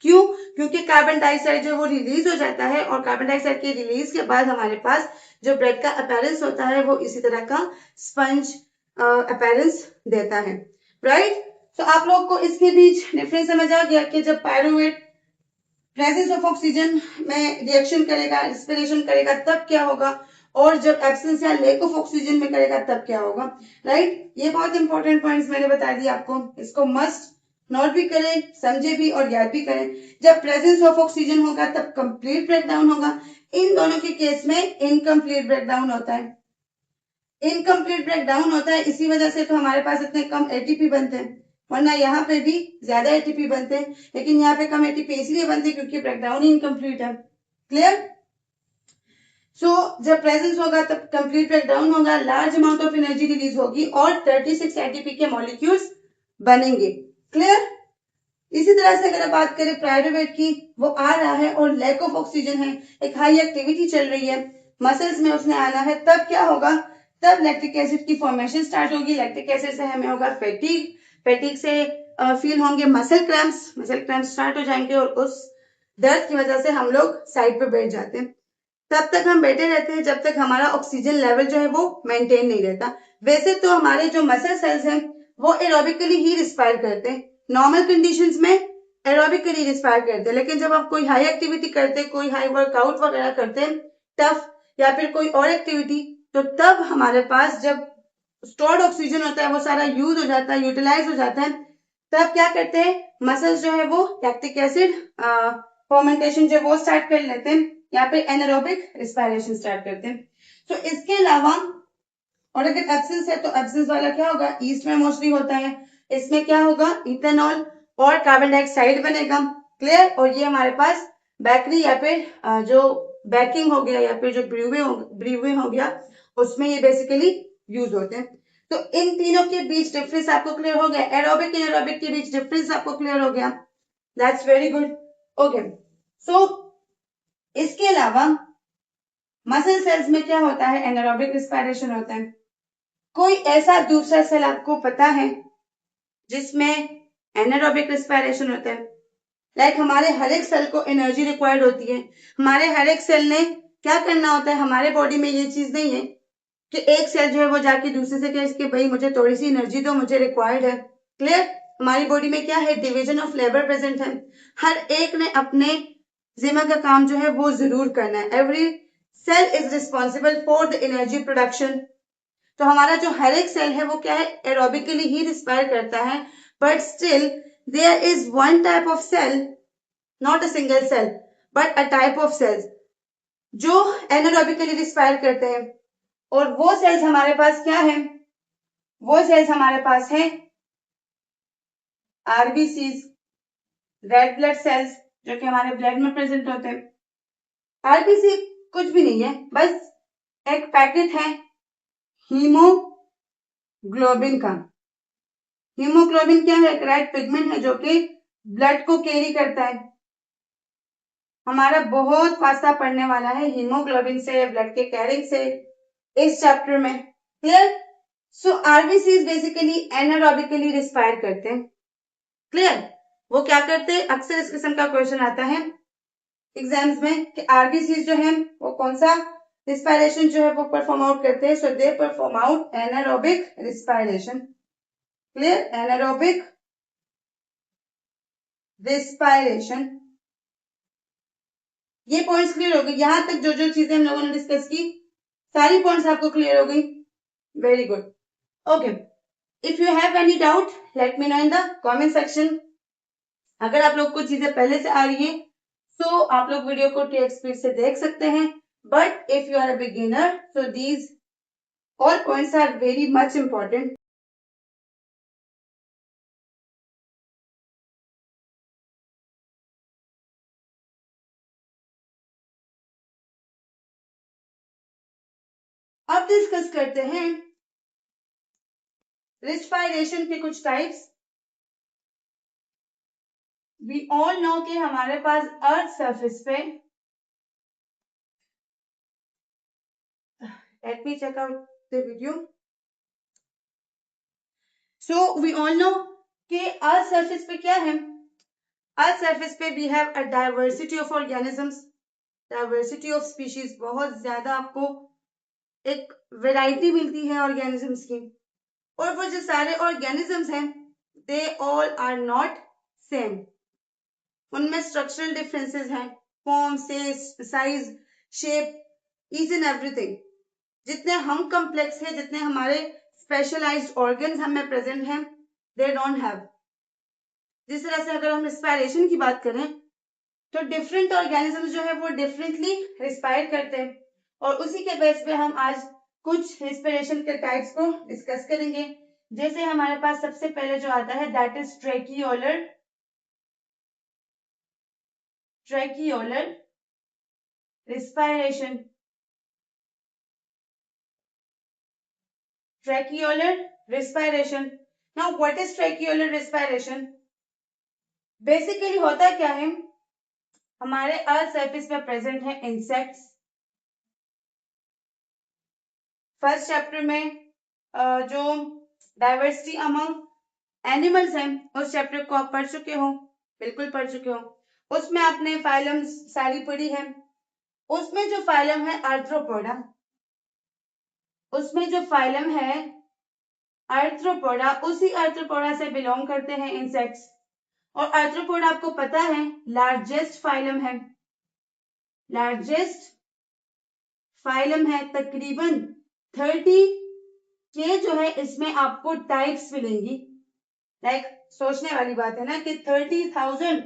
Speaker 1: क्यों, क्योंकि कार्बन डाइऑक्साइड जो वो रिलीज हो जाता है, और कार्बन डाइऑक्साइड के रिलीज के बाद हमारे पास जो ब्रेड का अपीयरेंस होता है वो इसी तरह का स्पंज अपीयरेंस देता है, राइट। तो आप लोग को इसके बीच डिफरेंस समझ आ गया कि जब पायरुवेट प्रेजेंस ऑफ ऑक्सीजन में रिएक्शन करेगा, रेस्पिरेशन करेगा तब क्या होगा, और जब एब्सेंस या लैक ऑफ ऑक्सीजन में करेगा तब क्या होगा, राइट। ये बहुत इंपॉर्टेंट पॉइंट्स मैंने बता दिए आपको, इसको मस्ट नोट भी करें, समझे भी और याद भी करें। जब प्रेजेंस ऑफ ऑक्सीजन होगा तब कंप्लीट ब्रेकडाउन होगा। इन दोनों के केस में इनकम्प्लीट ब्रेकडाउन होता है। इनकम्प्लीट ब्रेकडाउन होता है, इसी वजह से तो हमारे पास इतने कम एटीपी बनते हैं, वरना यहाँ पे भी ज्यादा एटीपी बनते हैं, लेकिन यहाँ पे कम एटीपी इसलिए बनते हैं क्योंकि ब्रेकडाउन इनकम्प्लीट है। क्लियर? सो जब प्रेजेंस होगा तब कंप्लीट ब्रेकडाउन होगा, large amount of energy release होगी और 36 एटीपी के मॉलिक्यूल्स बनेंगे। क्लियर? इसी तरह से अगर बात करें पायरुवेट की, वो आ रहा है और लैक ऑफ ऑक्सीजन है, एक हाई एक्टिविटी चल रही है, मसल्स में उसने आना है, तब क्या होगा? तब लैक्टिक एसिड की फॉर्मेशन स्टार्ट होगी। लैक्टिक एसिड से हमें होगा फैटीग, फैटीग से फील होंगे muscle cramps, muscle cramps start हो जाएंगे और उस दर्द की वजह से हम लोग साइड पे बैठ जाते हैं। तब तक हम बैठे रहते हैं जब तक हमारा ऑक्सीजन लेवल जो है वो मेंटेन नहीं रहता। वैसे तो हमारे जो मसल सेल्स हैं वो एरोबिकली ही रिस्पायर करते हैं, नॉर्मल कंडीशंस में एरोबिकली रिस्पायर करते हैं, लेकिन जब आप कोई हाई एक्टिविटी करते हैं, कोई हाई वर्कआउट वगैरह करते हैं, टफ या फिर कोई और एक्टिविटी, तो तब हमारे पास जब स्टोर्ड ऑक्सीजन होता है वो सारा यूज हो जाता है, यूटिलाइज हो जाता है, तब क्या करते हैं मसल्स जो है वो लैक्टिक एसिड फर्मेंटेशन जो वो स्टार्ट कर लेते हैं या फिर एनारोबिक रिस्पायरेशन स्टार्ट करते हैं। तो इसके अलावा और अगर एब्सेंस है तो एब्सेंस वाला क्या होगा? ईस्ट में मोस्टली होता है। इसमें क्या होगा? इथेनॉल और कार्बन डाइऑक्साइड बनेगा। क्लियर? और ये हमारे पास बेकरी या फिर जो बेकिंग हो गया या फिर जो ब्रूवे हो गया उसमें ये बेसिकली यूज होते हैं। तो इन तीनों के बीच डिफरेंस आपको क्लियर हो गया, एरोबिक एनारोबिक के बीच डिफरेंस आपको क्लियर हो गया। That's very good. ओके, सो इसके अलावा मसल सेल्स में क्या होता है? एनारोबिक रिस्पायरेशन होता है। कोई ऐसा दूसरा सेल आपको पता है जिसमें एनारोबिक रिस्पायरेशन होता है? लाइक हमारे हर एक सेल को एनर्जी रिक्वायर्ड होती है, हमारे हर एक सेल ने क्या करना होता है? हमारे बॉडी में ये चीज नहीं है कि एक सेल जो है वो जाके दूसरे से कहे कि भाई मुझे थोड़ी सी एनर्जी दो, मुझे रिक्वायर्ड है। क्लियर? हमारी बॉडी में क्या है? डिवीजन ऑफ लेबर प्रेजेंट है, हर एक ने अपने जिम्मे का काम जो है वो जरूर करना है। Every cell is responsible for the energy production. तो हमारा जो हर एक सेल है वो क्या है? एरोबिकली ही रिस्पायर करता है, but still there is one type of cell, not a single cell but a type of cells जो एनारोबिकली रिस्पायर करते हैं। और वो सेल्स हमारे पास क्या है? वो सेल्स हमारे पास है आरबीसीज, रेड ब्लड सेल्स, जो कि हमारे ब्लड में प्रेजेंट होते हैं। आरबीसी कुछ भी नहीं है, बस एक पैकेट है हीमोग्लोबिन का। हीमोग्लोबिन क्या है? एक रेड पिगमेंट है जो कि ब्लड को कैरी करता है। हमारा बहुत फास्ता पढ़ने वाला है हीमोग्लोबिन से, ब्लड के कैरिंग से इस चैप्टर में। क्लियर? सो आरबीसी बेसिकली एनारोबिकली रिस्पायर करते हैं। क्लियर? वो क्या करते हैं? अक्सर इस किस्म का क्वेश्चन आता है एग्जाम्स में कि आरबीसी जो है वो कौन सा रिस्पायरेशन जो है वो परफॉर्म आउट करते हैं। So they perform out anaerobic respiration. Clear? Anaerobic respiration. ये पॉइंट्स क्लियर हो गए? यहां तक जो जो चीजें हम लोगों ने डिस्कस की सारी पॉइंट्स आपको क्लियर हो गई? Very good. Okay, if you have any doubt late me know in the comment section. अगर आप लोग को चीजें पहले से आ रही है तो आप लोग वीडियो को टेक स्पीड से देख सकते हैं, but if you are a beginner so these all points are very much important. अब डिस्कस करते हैं रिस्पायरेशन के कुछ टाइप्स। वी ऑल नो कि हमारे पास अर्थ सरफेस पे, let me check out the video. So we all know कि अर्थ सरफेस पे क्या है? अर्थ सरफेस पे we have a diversity of organisms, diversity of species, बहुत ज्यादा आपको एक वैरायटी मिलती है ऑर्गेनिजम्स की। और वो जो सारे ऑर्गेनिजम्स हैं they all are not same, उनमें स्ट्रक्चरल डिफरेंसेस हैं, form, size, shape, each and everything. जितने हम कॉम्प्लेक्स हैं, जितने हमारे स्पेशलाइज्ड ऑर्गन्स हमें प्रेजेंट हैं, दे डोंट हैव। जिस तरह से अगर हम रिस्पायरेशन की बात करें तो डिफरेंट ऑर्गेनिज्म जो है वो डिफरेंटली रिस्पायर करते हैं, और उसी के बेस पे हम आज कुछ रिस्पिरेशन के टाइप्स को डिस्कस करेंगे। जैसे हमारे पास सबसे पहले जो आता है that is tracheolar respiration. Tracheolar respiration. Now what is tracheolar respiration? Basically होता क्या है, हमारे अर्थ सरफेस पे प्रेजेंट है इंसेक्ट्स। फर्स्ट चैप्टर में जो डाइवर्सिटी अमंग एनिमल्स हैं उस चैप्टर को आप पढ़ चुके हो, बिल्कुल पढ़ चुके हो। उसमें आपने फाइलम सारी पढ़ी है। उसमें जो फाइलम है आर्थ्रोपोडा, उसमें जो फाइलम है आर्थ्रोपोडा, उसी आर्थ्रोपोडा से बिलोंग करते हैं इंसेक्ट्स। और आर्थ्रोपोडा आपको पता है लार्जेस्ट फाइलम है, लार्जेस्ट फाइलम है। तकरीबन 30 के जो है इसमें आपको टाइप्स मिलेंगी। लाइक सोचने वाली बात है ना कि 30,000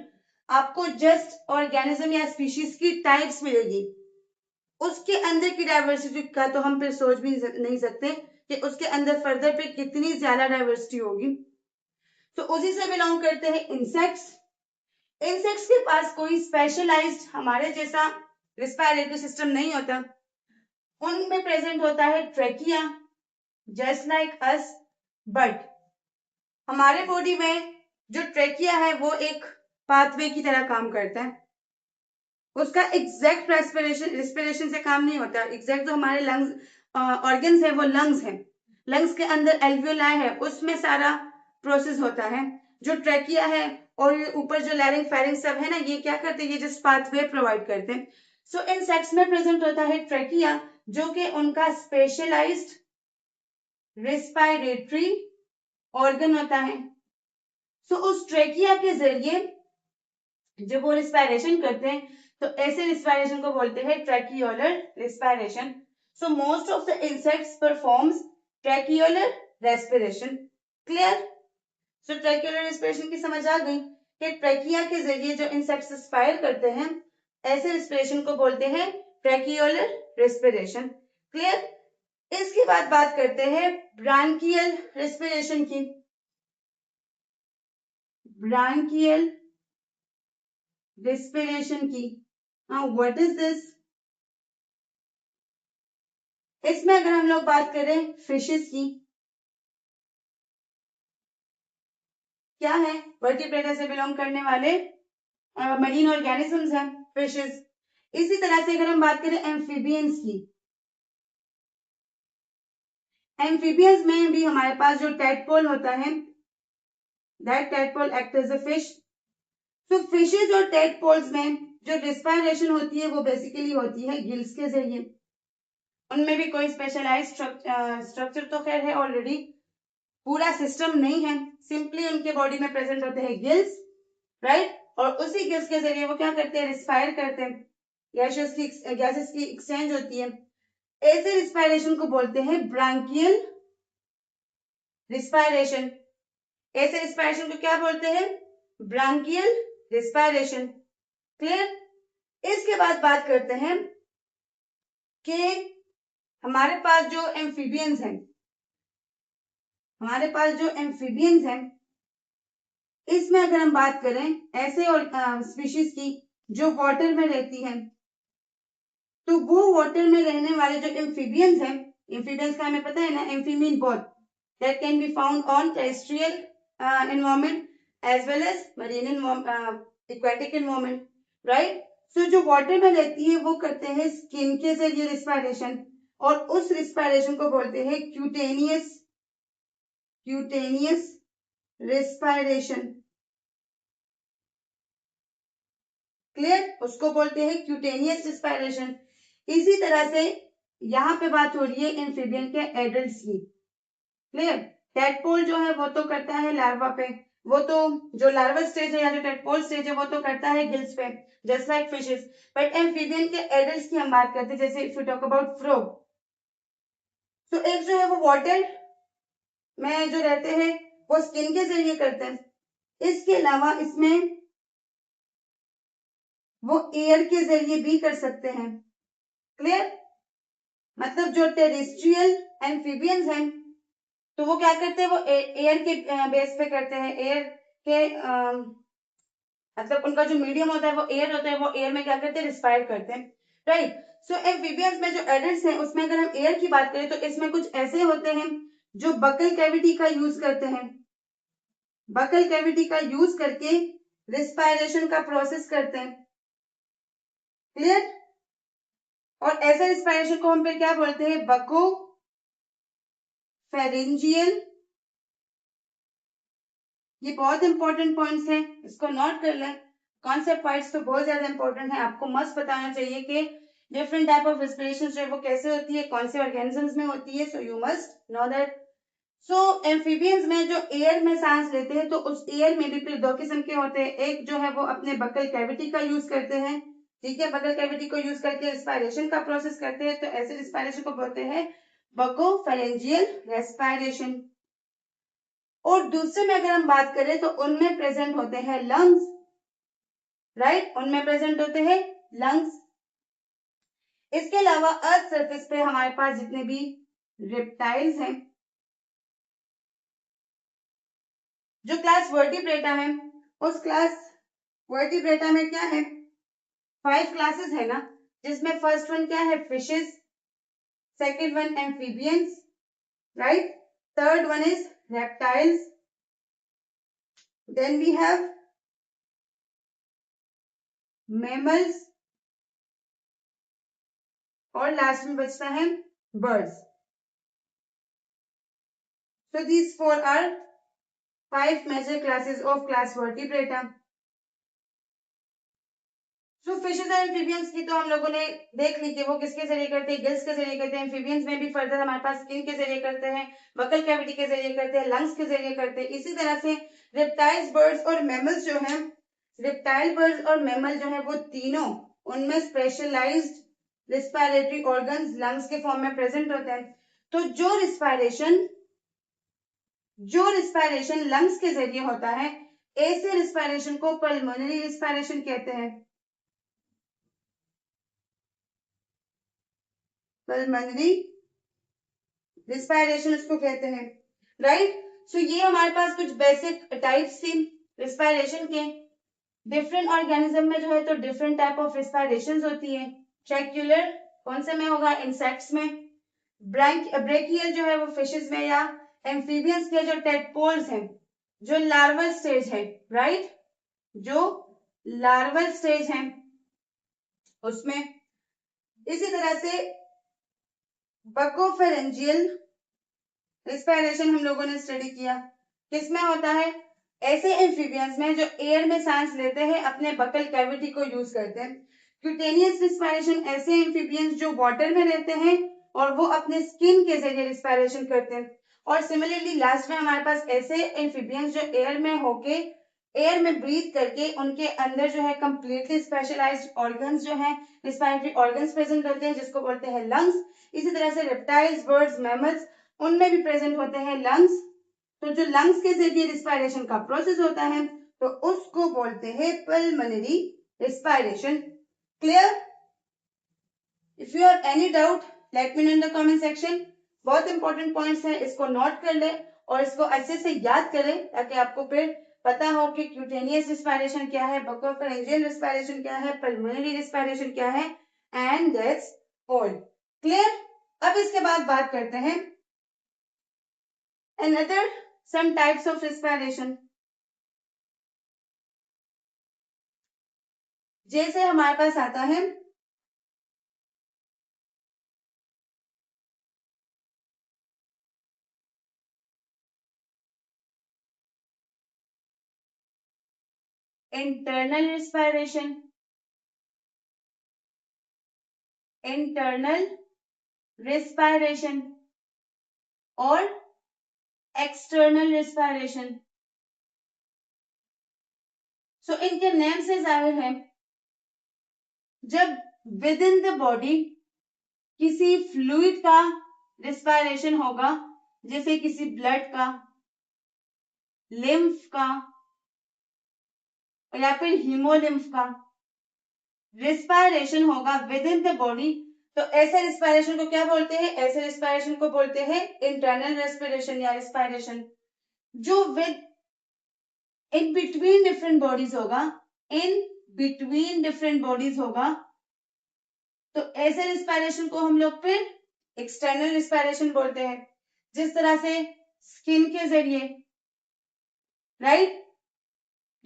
Speaker 1: आपको जस्ट ऑर्गेनिज्म या स्पीशीज की टाइप्स मिलेगी। उसके अंदर की डाइवर्सिटी का तो हम फिर सोच भी नहीं सकते कि उसके अंदर फर्दर पे कितनी ज्यादा डाइवर्सिटी होगी। तो उसी से बिलोंग करते हैं इंसेक्ट्स। इंसेक्ट्स के पास कोई स्पेशलाइज्ड हमारे जैसा रिस्पायरेटरी सिस्टम नहीं होता। उनमें प्रेजेंट होता है trachea, just like us, but हमारे बॉडी में जो ट्रेकिया है वो एक पाथवे की तरह काम करता है। उसका एग्जैक्ट रेस्पिरेशन से काम नहीं होता। एग्जैक्ट जो हमारे लंग्स ऑर्गन्स है वो लंग्स है, लंग्स के अंदर एल्वियोलाई है, उसमें सारा प्रोसेस होता है। जो ट्रेकिया है और ऊपर जो लैरिंग फेरिंग सब है ना, ये क्या करते हैं, ये जस्ट पाथवे प्रोवाइड करते हैं। सो इंसेक्ट्स में प्रेजेंट होता है ट्रेकिया, जो कि उनका स्पेशलाइज्ड रेस्पिरेटरी ऑर्गन होता है। सो उस ट्रेकिया के जरिए जब वो रिस्पायरेशन करते हैं तो ऐसे रिस्पायरेशन को बोलते हैं tracheolar respiration. So most of the insects performs tracheolar respiration. Clear? So tracheolar respiration की समझ आ गई कि ट्रैकिया के जरिए जो इंसेक्ट्स रिस्पायर करते हैं ऐसे रिस्पिरेशन को बोलते हैं ट्रैकियोलर रेस्पिरेशन। क्लियर? इसके बाद बात करते हैं ब्रांकियल रेस्पिरेशन की। ब्रांकियल रेस्पिरेशन की, व्हाट इज दिस? इसमें अगर हम लोग बात करें फिशेस की, क्या है, वर्टिब्रेटा से बिलोंग करने वाले मरीन ऑर्गेनिजम्स हैं फिशेस। इसी तरह से अगर हम बात करें एम्फीबियंस की, एम्फीबियंस में भी हमारे पास जो टैडपोल होता है, that tadpole act as a fish. तो फिशेस और टैडपोल्स में जो रिस्पायरेशन होती है वो बेसिकली होती है गिल्स के जरिए। उनमें भी कोई स्पेशलाइज्ड स्ट्रक्चर तो खैर है ऑलरेडी, पूरा सिस्टम नहीं है, सिंपली उनके बॉडी में प्रेजेंट होते हैं गिल्स, राइट। और उसी गिल्स के जरिए वो क्या करते हैं, रिस्पायर करते हैं, गैसेस की एक्सचेंज होती है। ऐसे रिस्पायरेशन को बोलते हैं ब्रांकियल रिस्पायरेशन। ऐसे रिस्पायरेशन को क्या बोलते हैं, ब्रांकियल रिस्पायरेशन। क्लियर? इसके बाद बात करते हैं कि हमारे पास जो एम्फीबियंस हैं, हमारे पास जो एम्फीबियंस हैं, इसमें अगर हम बात करें ऐसे और स्पीशीज की जो वाटर में रहती हैं, तो वो वाटर में रहने वाले जो एम्फीबियंस हैं, एम्फीबियंस का हमें पता है ना, amphibian both that can be found on terrestrial environment as well as marine aquatic environment, right. So जो वाटर में रहती है वो करते हैं स्किन के जरिए रिस्पायरेशन, और उस रिस्पायरेशन को बोलते हैं क्यूटेनियस रिस्पायरेशन। क्लियर? उसको बोलते हैं क्यूटेनियस रिस्पायरेशन। इसी तरह से यहाँ पे बात हो रही है एम्फीबियन के एडल्ट्स की। क्लियर? टैडपोल जो है वो तो करता है लार्वा पे, वो तो जो लार्वा स्टेज है या जो टैडपोल स्टेज है वो तो करता है गिल्स पे, just like fishes. But amphibian के एडल्ट्स की हम बात करते हैं, जैसे if you talk about frog, तो एक जो है वो वाटर में जो रहते हैं वो स्किन के जरिए करते हैं, इसके अलावा इसमें वो एयर के जरिए भी कर सकते हैं। क्लियर? मतलब जो टेरेस्ट्रियल एम्फीबियंस हैं तो वो क्या करते हैं, वो एयर के बेस पे करते हैं। एयर के मतलब उनका जो मीडियम होता है वो एयर होता है, वो एयर में क्या करते हैं, रिस्पायर करते हैं। राइट? सो एम्फीबियंस में जो एडल्ट्स हैं उसमें अगर हम एयर की बात करें तो इसमें कुछ ऐसे होते हैं जो बकल कैविटी का यूज करते हैं, बकल कैविटी का यूज करके रिस्पायरेशन का प्रोसेस करते हैं। क्लियर? और ऐसे रिस्पायरेशन को हम फिर क्या बोलते हैं, बको फेरेंजियल। ये बहुत इंपॉर्टेंट पॉइंट्स हैं, इसको नोट कर लें। कॉन्सेप्ट वाइज तो बहुत ज्यादा इंपॉर्टेंट है, आपको मस्त बताना चाहिए कि डिफरेंट टाइप ऑफ रेस्पिरेशन जो है वो कैसे होती है, कौन से ऑर्गेनिजम्स में होती है। So you must know that. So amphibians में जो एयर में सांस लेते हैं तो उस एयर में भी फिर दो किस्म के होते हैं। एक जो है वो अपने बकल कैविटी का यूज करते हैं, ठीक है, बकल कैविटी को यूज करके रिस्पायरेशन का प्रोसेस करते हैं, तो ऐसे रिस्पायरेशन को बोलते हैं बकोफेरेंजियल रेस्पायरेशन। और दूसरे में अगर हम बात करें तो उनमें प्रेजेंट होते हैं लंग्स। राइट? उनमें प्रेजेंट होते हैं लंग्स। इसके अलावा अर्थ सरफेस पे हमारे पास जितने भी रेप्टाइल्स हैं, जो क्लास वर्टिब्रेटा है, उस क्लास वर्टिब्रेटा में क्या है, 5 क्लासेस है ना, जिसमें फर्स्ट वन क्या है, fishes, second one amphibians, right, third one is reptiles, then we have mammals, और लास्ट में बचता है birds. So these 4 or 5 major classes of class Vertebrata. So fishes and amphibians की तो हम लोगों ने देख ली कि वो किसके जरिए करते हैं, गिल्स के जरिए करते हैं। एम्फीबियंस में भी फर्दर हमारे पास स्किन के जरिए करते हैं, बकल कैविटी के जरिए करते हैं, लंग्स के जरिए करते हैं। इसी तरह से रेप्टाइल्स, बर्ड्स और मैमल्स जो हैं, रेप्टाइल, बर्ड्स और मैमल जो है वो तीनों, उनमें स्पेशलाइज्ड रिस्पायरेटरी ऑर्गन्स लंग्स के फॉर्म में प्रेजेंट होते हैं। तो जो रिस्पायरेशन लंग्स के जरिए होता है, ऐसे रिस्पायरेशन को पल्मोनरी रिस्पायरेशन कहते हैं। पल्मोनरी रिस्पायरेशन इसको कहते हैं। राइट? सो ये हमारे पास कुछ बेसिक टाइप्स थी रिस्पायरेशन के। डिफरेंट ऑर्गेनिज्म में जो है तो डिफरेंट टाइप ऑफ रिस्पायरेशन होती है। ट्रैक्यूलर कौन से में होगा, इंसेक्ट्स में। ब्रेकियल जो है वो फिशेस में, या एम्फीबियंस के जो टेडपोल्स हैं, जो लार्वल स्टेज है, राइट, जो लार्वल स्टेज है उसमें। इसी तरह से बकोफेरेंजियल रिस्पायरेशन हम लोगों ने स्टडी किया, किसमें होता है, ऐसे एम्फीबियंस में जो एयर में सांस लेते हैं, अपने बकल कैविटी को यूज करते हैं। क्यूटेनियस रिस्पायरेशन ऐसे एम्फीबियंस जो वाटर में रहते हैं और वो अपने स्किन के जरिए रिस्पायरेशन करते हैं। और सिमिलरली लास्ट में हमारे पास ऐसे एम्फीबियंस जो एयर में होके, एयर में ब्रीथ करके उनके अंदर जो है कंप्लीटली स्पेशलाइज्ड ऑर्गन्स जो है, रिस्पायरेटरी ऑर्गन्स प्रेजेंट होते हैं, जिसको बोलते हैं लंग्स। इसी तरह से रेप्टाइल्स, बर्ड्स, मैमल्स, उनमें भी प्रेजेंट होते हैं लंग्स। तो जो लंग्स के जरिए रिस्पायरेशन का प्रोसेस होता है तो उसको बोलते हैं pulmonary respiration. Clear? If you have any doubt late me know in the comment section. बहुत इंपॉर्टेंट पॉइंट्स हैं, इसको नोट कर ले और इसको अच्छे से याद करें ताकि आपको फिर पता हो कि क्यूटेनियस रिस्पायरेशन क्या है, बकोफेरेंजियल रिस्पायरेशन क्या है, पल्मोनरी रिस्पायरेशन क्या है, एंड दैट्स ऑल। क्लियर? अब इसके बाद बात करते हैं another some types of respiration। जैसे हमारे पास आता है इंटरनल रिस्पायरेशन, इंटरनल रिस्पायरेशन और एक्सटर्नल रिस्पायरेशन। सो इनके नेम से जाहिर है, जब विद इन द बॉडी किसी फ्लूइड का रिस्पायरेशन होगा, जैसे किसी ब्लड का, लिम्फ का, या फिर हीमोलिम्फ का रिस्पायरेशन होगा विद इन द बॉडी, तो ऐसे रिस्पायरेशन को क्या बोलते हैं? ऐसे रिस्पायरेशन को बोलते हैं इंटरनल रेस्पिरेशन या रिस्पायरेशन। जो with in between different bodies होगा, इन बिटवीन डिफरेंट बॉडीज होगा, तो ऐसे रिस्पायरेशन को हम लोग फिर एक्सटर्नल रिस्पायरेशन बोलते हैं। जिस तरह से स्किन के जरिए, राइट,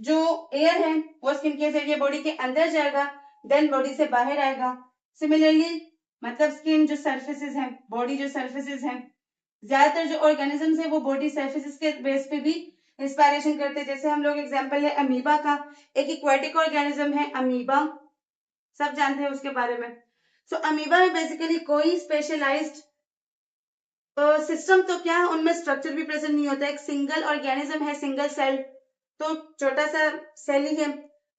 Speaker 1: जो एयर है वो स्किन के जरिए बॉडी के अंदर जाएगा, देन बॉडी से बाहर आएगा। सिमिलरली मतलब स्किन जो सर्फेसिस है, बॉडी जो सर्फेसिस है, ज्यादातर जो ऑर्गेनिजम्स है वो बॉडी सर्फेसिस के बेस पे भी रिस्पायरेशन करते हैं। जैसे हम लोग एग्जांपल है अमीबा का, एक एक्वाटिक ऑर्गेनिज्म है अमीबा, सब जानते हैं उसके बारे में। सो अमीबा में बेसिकली कोई स्पेशलाइज्ड सिस्टम तो क्या है, उनमें स्ट्रक्चर भी प्रेजेंट नहीं होता है। एक सिंगल ऑर्गेनिज्म है, सिंगल सेल, तो छोटा सा सेल ही है,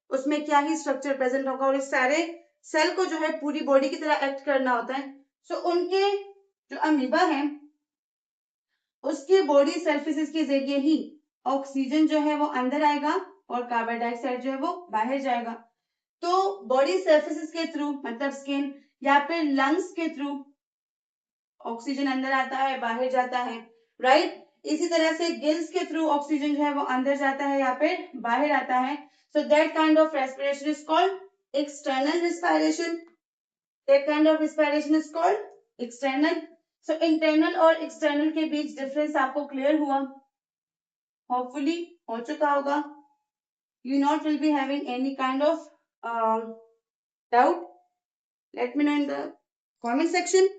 Speaker 1: उसमें क्या ही स्ट्रक्चर प्रेजेंट होगा, और इस सारे सेल को जो है पूरी बॉडी की तरह एक्ट करना होता है। सो उनके जो अमीबा है उसके बॉडी सर्फेसिस के जरिए ही ऑक्सीजन जो है वो अंदर आएगा और कार्बन डाइऑक्साइड जो है वो बाहर जाएगा। तो बॉडी सर्फेसिस के थ्रू मतलब स्किन या फिर लंग्स के थ्रू ऑक्सीजन अंदर आता है, बाहर जाता है, राइट। इसी तरह से गिल्स के थ्रू ऑक्सीजन जो है वो अंदर जाता है या फिर बाहर आता है। So that kind of respiration is called external respiration. That kind of respiration is called external. So internal और एक्सटर्नल के बीच डिफरेंस आपको क्लियर हुआ, होपफुली हो चुका होगा। You not will be having any kind of doubt, late me know in the comment section.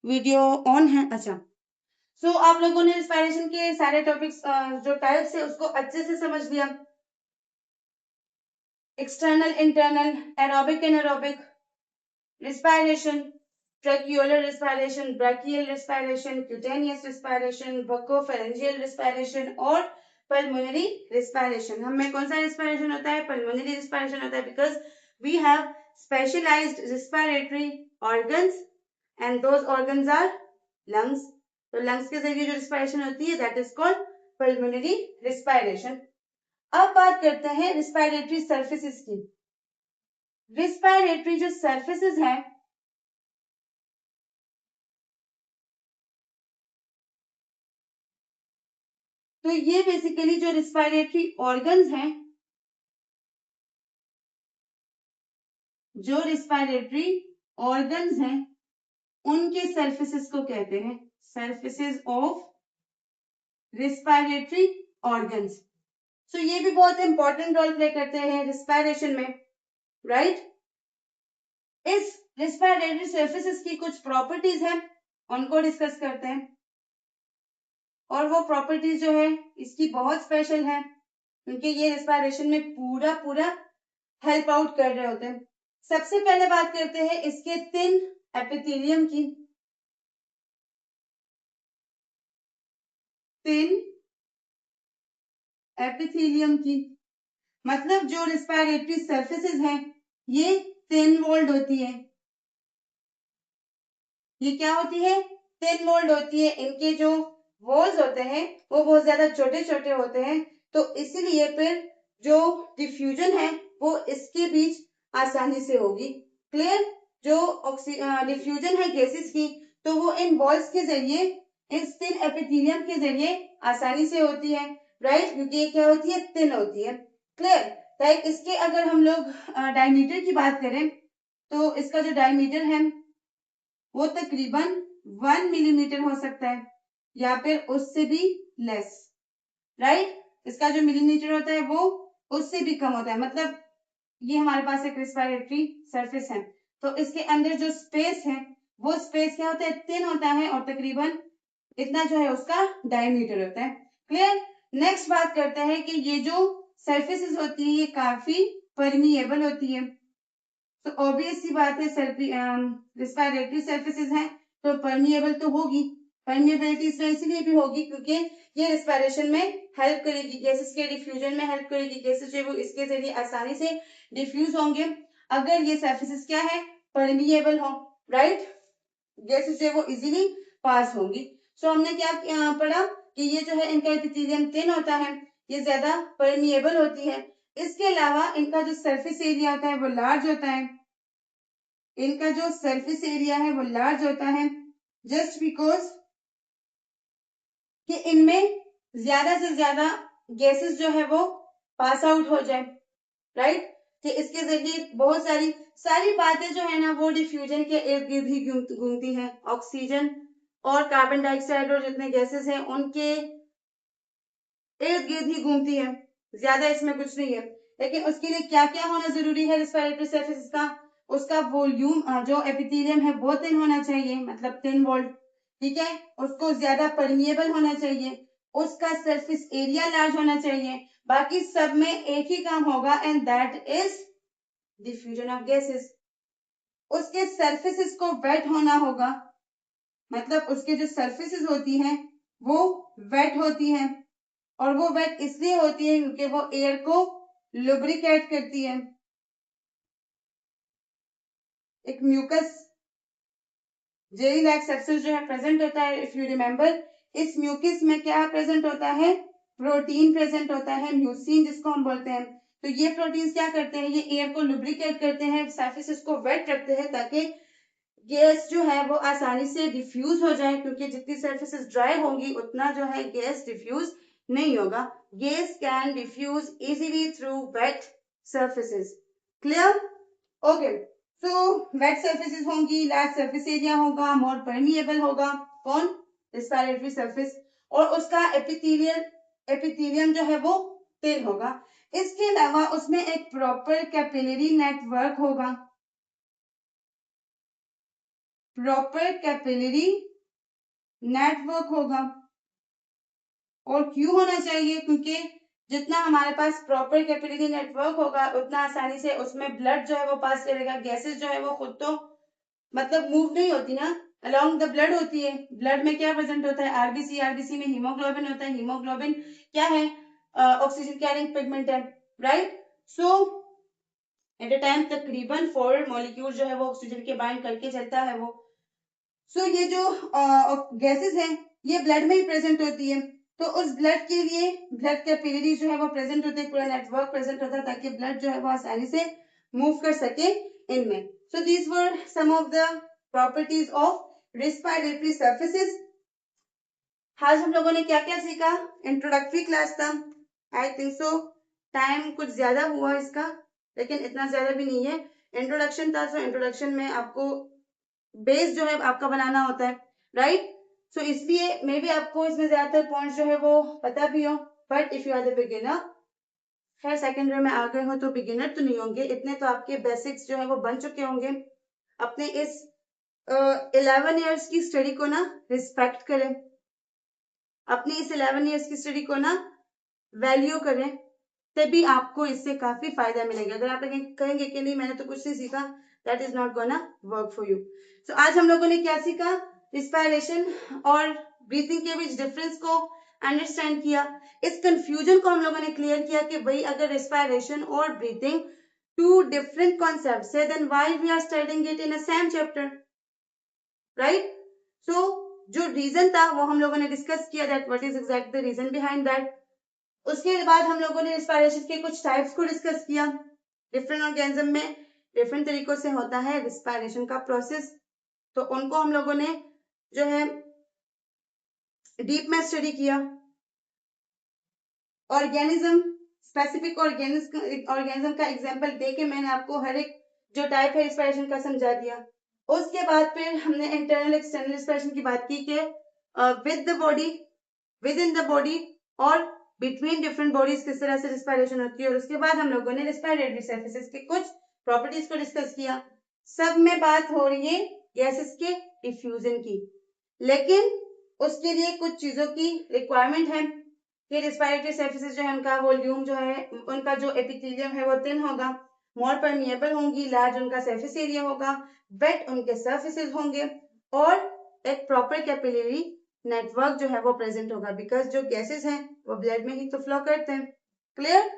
Speaker 1: Video on है, अच्छा। सो आप लोगों ने रिस्पायरेशन के सारे टॉपिक्स जो टाइप्स है उसको अच्छे से समझ लिया। External, internal, aerobic, anaerobic respiration, tracheolar respiration, branchial respiration, cutaneous respiration, buccopharyngeal respiration और पल्मोनरी रिस्पायरेशन। हमें कौन सा रिस्पायरेशन होता है? पल्मोनरी रिस्पायरेशन होता है, because we have specialised respiratory organs and those organs are lungs. तो लंग्स के जरिए जो रिस्पायरेशन होती है that is called pulmonary respiration. अब बात करते हैं रिस्पायरेटरी सर्फेसिस की। रिस्पायरेटरी जो सर्फेसिस है तो ये बेसिकली जो रिस्पायरेटरी ऑर्गन्स हैं, जो रिस्पायरेटरी ऑर्गन्स हैं उनके सर्फेसिस को कहते हैं सर्फेसिस ऑफ रिस्पायरेटरी ऑर्गन्स। सो ये भी बहुत इंपॉर्टेंट रोल प्ले करते हैं रिस्पायरेशन में, राइट। इस रिस्पायरेटरी सर्फेसिस की कुछ प्रॉपर्टीज हैं, उनको डिस्कस करते हैं। और वो प्रॉपर्टीज जो है इसकी बहुत स्पेशल है, क्योंकि ये रिस्पायरेशन में पूरा पूरा हेल्प आउट कर रहे होते हैं। सबसे पहले बात करते हैं इसके थिन एपिथेलियम की। थिन एपिथेलियम की मतलब जो रिस्पायरेटरी सर्फेसिस हैं ये थिन वॉल्ड होती है। ये क्या होती है? थिन वॉल्ड होती है। इनके जो वॉल्स होते हैं वो बहुत ज्यादा छोटे छोटे होते हैं, तो इसीलिए फिर जो डिफ्यूजन है वो इसके बीच आसानी से होगी। क्लियर? जो डिफ्यूजन है गैसेस की तो वो इन वॉल्स के जरिए, इस थिन एपिथेलियम के जरिए आसानी से होती है, राइट, क्योंकि ये क्या होती है? थिन होती है। क्लियर? राइट। इसके अगर हम लोग डायमीटर की बात करें तो इसका जो डायमीटर है वो तकरीबन 1 मिलीमीटर हो सकता है या फिर उससे भी लेस, राइट। इसका जो मिलीमीटर होता है वो उससे भी कम होता है। मतलब ये हमारे पास एक रिस्पायरेटरी सरफेस है, तो इसके अंदर जो स्पेस है वो स्पेस क्या होता है? थिन होता है, और तकरीबन इतना जो है उसका डायमीटर होता है। क्लियर? नेक्स्ट बात करते हैं कि ये जो सरफेसेस होती है ये काफी परमिएबल होती है। तो ऑब्वियस सी बात है, रिस्पायरेटरी सर्फेसिस हैं तो परमिएबल तो होगी। परमिएबिलिटी इसमें इसीलिए भी होगी क्योंकि ये रिस्पायरेशन में हेल्प करेगी, गैसेस के डिफ्यूजन में हेल्प करेगी। गैसेस जो है वो इसके जरिए आसानी से डिफ्यूज होंगे अगर ये सर्फेसिस क्या है? परमिएबल हो, राइट। गैसेस जो है वो इजीली पास होंगी। सो हमने क्या पढ़ा कि ये जो है इनका एपिथेलियम थिन होता है, ये ज्यादा परमिएबल होती है, इसके अलावा इनका जो सरफेस एरिया होता है वो लार्ज होता है, इनका जो सरफेस एरिया है वो लार्ज होता है, जस्ट बिकॉज कि इनमें ज्यादा से ज्यादा गैसेस जो है वो पास आउट हो जाए, राइट। कि इसके जरिए बहुत सारी बातें जो है ना वो डिफ्यूजन के इर्द गिर्द ही घूमती हैं। ऑक्सीजन और कार्बन डाइऑक्साइड और जितने गैसेस हैं उनके इर्द गिर्द ही घूमती है, ज्यादा इसमें कुछ नहीं है। लेकिन उसके लिए क्या क्या होना जरूरी है रेस्पिरेटरी सरफेस का, उसका वॉल्यूम जो एपिथेलियम है वो थिन होना चाहिए, मतलब थिन वॉल्ड, ठीक है। उसको ज्यादा परमिएबल होना चाहिए, उसका सरफेस एरिया लार्ज होना चाहिए, बाकी सब में एक ही काम होगा and that is diffusion of gases. उसके सरफेसेस को वेट होना होगा, मतलब उसके जो सरफेसेस होती हैं वो वेट होती हैं, और वो वेट इसलिए होती है क्योंकि वो एयर को लुब्रिकेट करती है। एक म्यूकस जेली लाइक सब्सटेंस जो है प्रेजेंट होता है, इफ यू रिमेंबर इस म्यूकस में क्या प्रेजेंट होता है, प्रोटीन प्रेजेंट होता है, म्यूसिन जिसको हम बोलते हैं। तो ये प्रोटीन्स क्या करते हैं, ये एयर को लुब्रिकेट करते हैं, सरफेसेस को वेट रखते हैं ताकि गैस जो है वो आसानी से डिफ्यूज हो जाए, क्योंकि जितनी सरफेसेस ड्राई होंगी उतना जो है गैस डिफ्यूज नहीं होगा। Gas can diffuse easily through wet surfaces, clear, okay. So wet surfaces होंगी, लार्ज सरफेस एरिया होगा, मोर परमिएबल होगा, कौन, रेस्पिरेटरी सरफेस, और उसका एपिथेलियम जो है वो थिन होगा। इसके अलावा उसमें एक प्रॉपर कैपिलरी नेटवर्क होगा, प्रॉपर कैपिलरी नेटवर्क होगा। और क्यों होना चाहिए, क्योंकि जितना हमारे पास प्रॉपर कैपिलरी नेटवर्क होगा उतना आसानी से उसमें ब्लड जो है वो पास करेगा। गैसेस जो है वो खुद तो मतलब मूव नहीं होती ना, अलोंग द ब्लड होती है। ब्लड में क्या प्रेजेंट होता है, आरबीसी, आरबीसी में हीमोग्लोबिन होता है, हीमोग्लोबिन क्या है, ऑक्सीजन कैरिंग पिगमेंट है, right. So at a time तकरीबन 4 मॉलिक्यूल जो है वो ऑक्सीजन के बाइंड करके चलता है वो। सो ये जो गैसेस हैं ये ब्लड में ही प्रेजेंट होती है, तो उस ब्लड के लिए ब्लड कैपिलरी जो है वो प्रेजेंट होते हैं, पूरा नेटवर्क प्रेजेंट होता है ताकि ब्लड जो है वो आसानी से मूव कर सके इनमें। So these were some of the properties of respiratory surfaces. आज हम लोगों ने क्या क्या सीखा, इंट्रोडक्टरी क्लास था, आई थिंक सो टाइम कुछ ज्यादा हुआ इसका, लेकिन इतना ज्यादा भी नहीं है। इंट्रोडक्शन था, सो इंट्रोडक्शन में आपको बेस जो है आपका बनाना होता है, राइट। सो इसलिए मे बी आपको इसमें ज्यादातर पॉइंट्स जो है वो पता भी हो, but if you are the beginner, खैर सेकेंड ईयर में आ गए हो तो बिगिनर तो नहीं होंगे इतने, तो आपके बेसिक्स जो है वो बन चुके होंगे। अपने इस 11 ईयर्स की स्टडी को ना रिस्पेक्ट करें, अपनी इस 11 ईयर्स की स्टडी को ना वैल्यू करें, तभी आपको इससे काफी फायदा मिलेगा। अगर आप कहेंगे कि नहीं मैंने तो कुछ नहीं सीखा, that is not gonna work for you. So आज हम लोगों ने क्या सीखा, रिस्पायरेशन और ब्रीथिंग के बीच डिफरेंस को अंडरस्टैंड किया। इस कंफ्यूजन को हम लोगों ने क्लियर किया कि भाई अगर रिस्पायरेशन और ब्रीथिंग टू डिफरेंट कॉन्सेप्ट्स है, then why we are studying it in a same chapter, right. So जो रीजन था वो हम लोगों ने डिस्कस किया, that what is exact the reason behind that. उसके बाद हम लोगों ने रिस्पायरेशन के कुछ टाइप्स को डिस्कस किया। डिफरेंट ऑर्गेनिज्म में डिफरेंट तरीकों से होता है रिस्पायरेशन का प्रोसेस, तो उनको हम लोगों ने जो है डीप में स्टडी किया। ऑर्गेनिज्म, स्पेसिफिक ऑर्गेनिज्म का एग्जांपल देके मैंने आपको हर एक जो टाइप है रिस्पायरेशन का समझा दिया। उसके बाद फिर हमने इंटरनल एक्सटर्नल रिस्पायरेशन की बात की कि with the body, with in the body और बिटवीन डिफरेंट बॉडीज किस तरह से रिस्पायरेशन होती है। और उसके बाद हम लोगों ने रिस्पायरेटरी सरफेसेस के कुछ प्रॉपर्टीज को डिस्कस किया। सब में बात हो रही है गैसेस के डिफ्यूजन की, लेकिन उसके लिए कुछ चीजों की रिक्वायरमेंट है कि रिस्पायरेटरी सरफेसेस जो है उनका वॉल्यूम जो है, उनका जो एपिथेलियम है वो थिन होगा, मोर परमिएबल होंगी, लार्ज उनका सरफेस एरिया होगा, वेट उनके सरफेसेस होंगे, और एक प्रॉपर कैपिलरी नेटवर्क जो है वो प्रेजेंट होगा, बिकॉज जो गैसेस हैं वो ब्लड में ही तो फ्लो करते हैं, clear.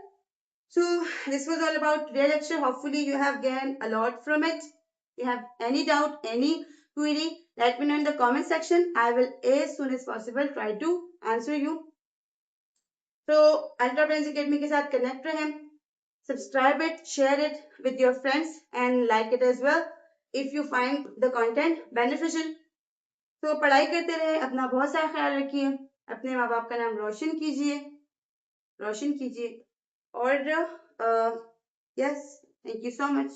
Speaker 1: So this was all about today's lecture. Hopefully you have gained a lot from it. If you have any doubt, any query, let me know in the comment section. I will as soon as possible try to answer you. So Ultra Brains Academy के साथ connect रहें, subscribe it, share it with your friends and like it as well if you find the content beneficial. तो पढ़ाई करते रहे, अपना बहुत सारा ख्याल रखिए, अपने माँ बाप का नाम रोशन कीजिए और yes, thank you so much.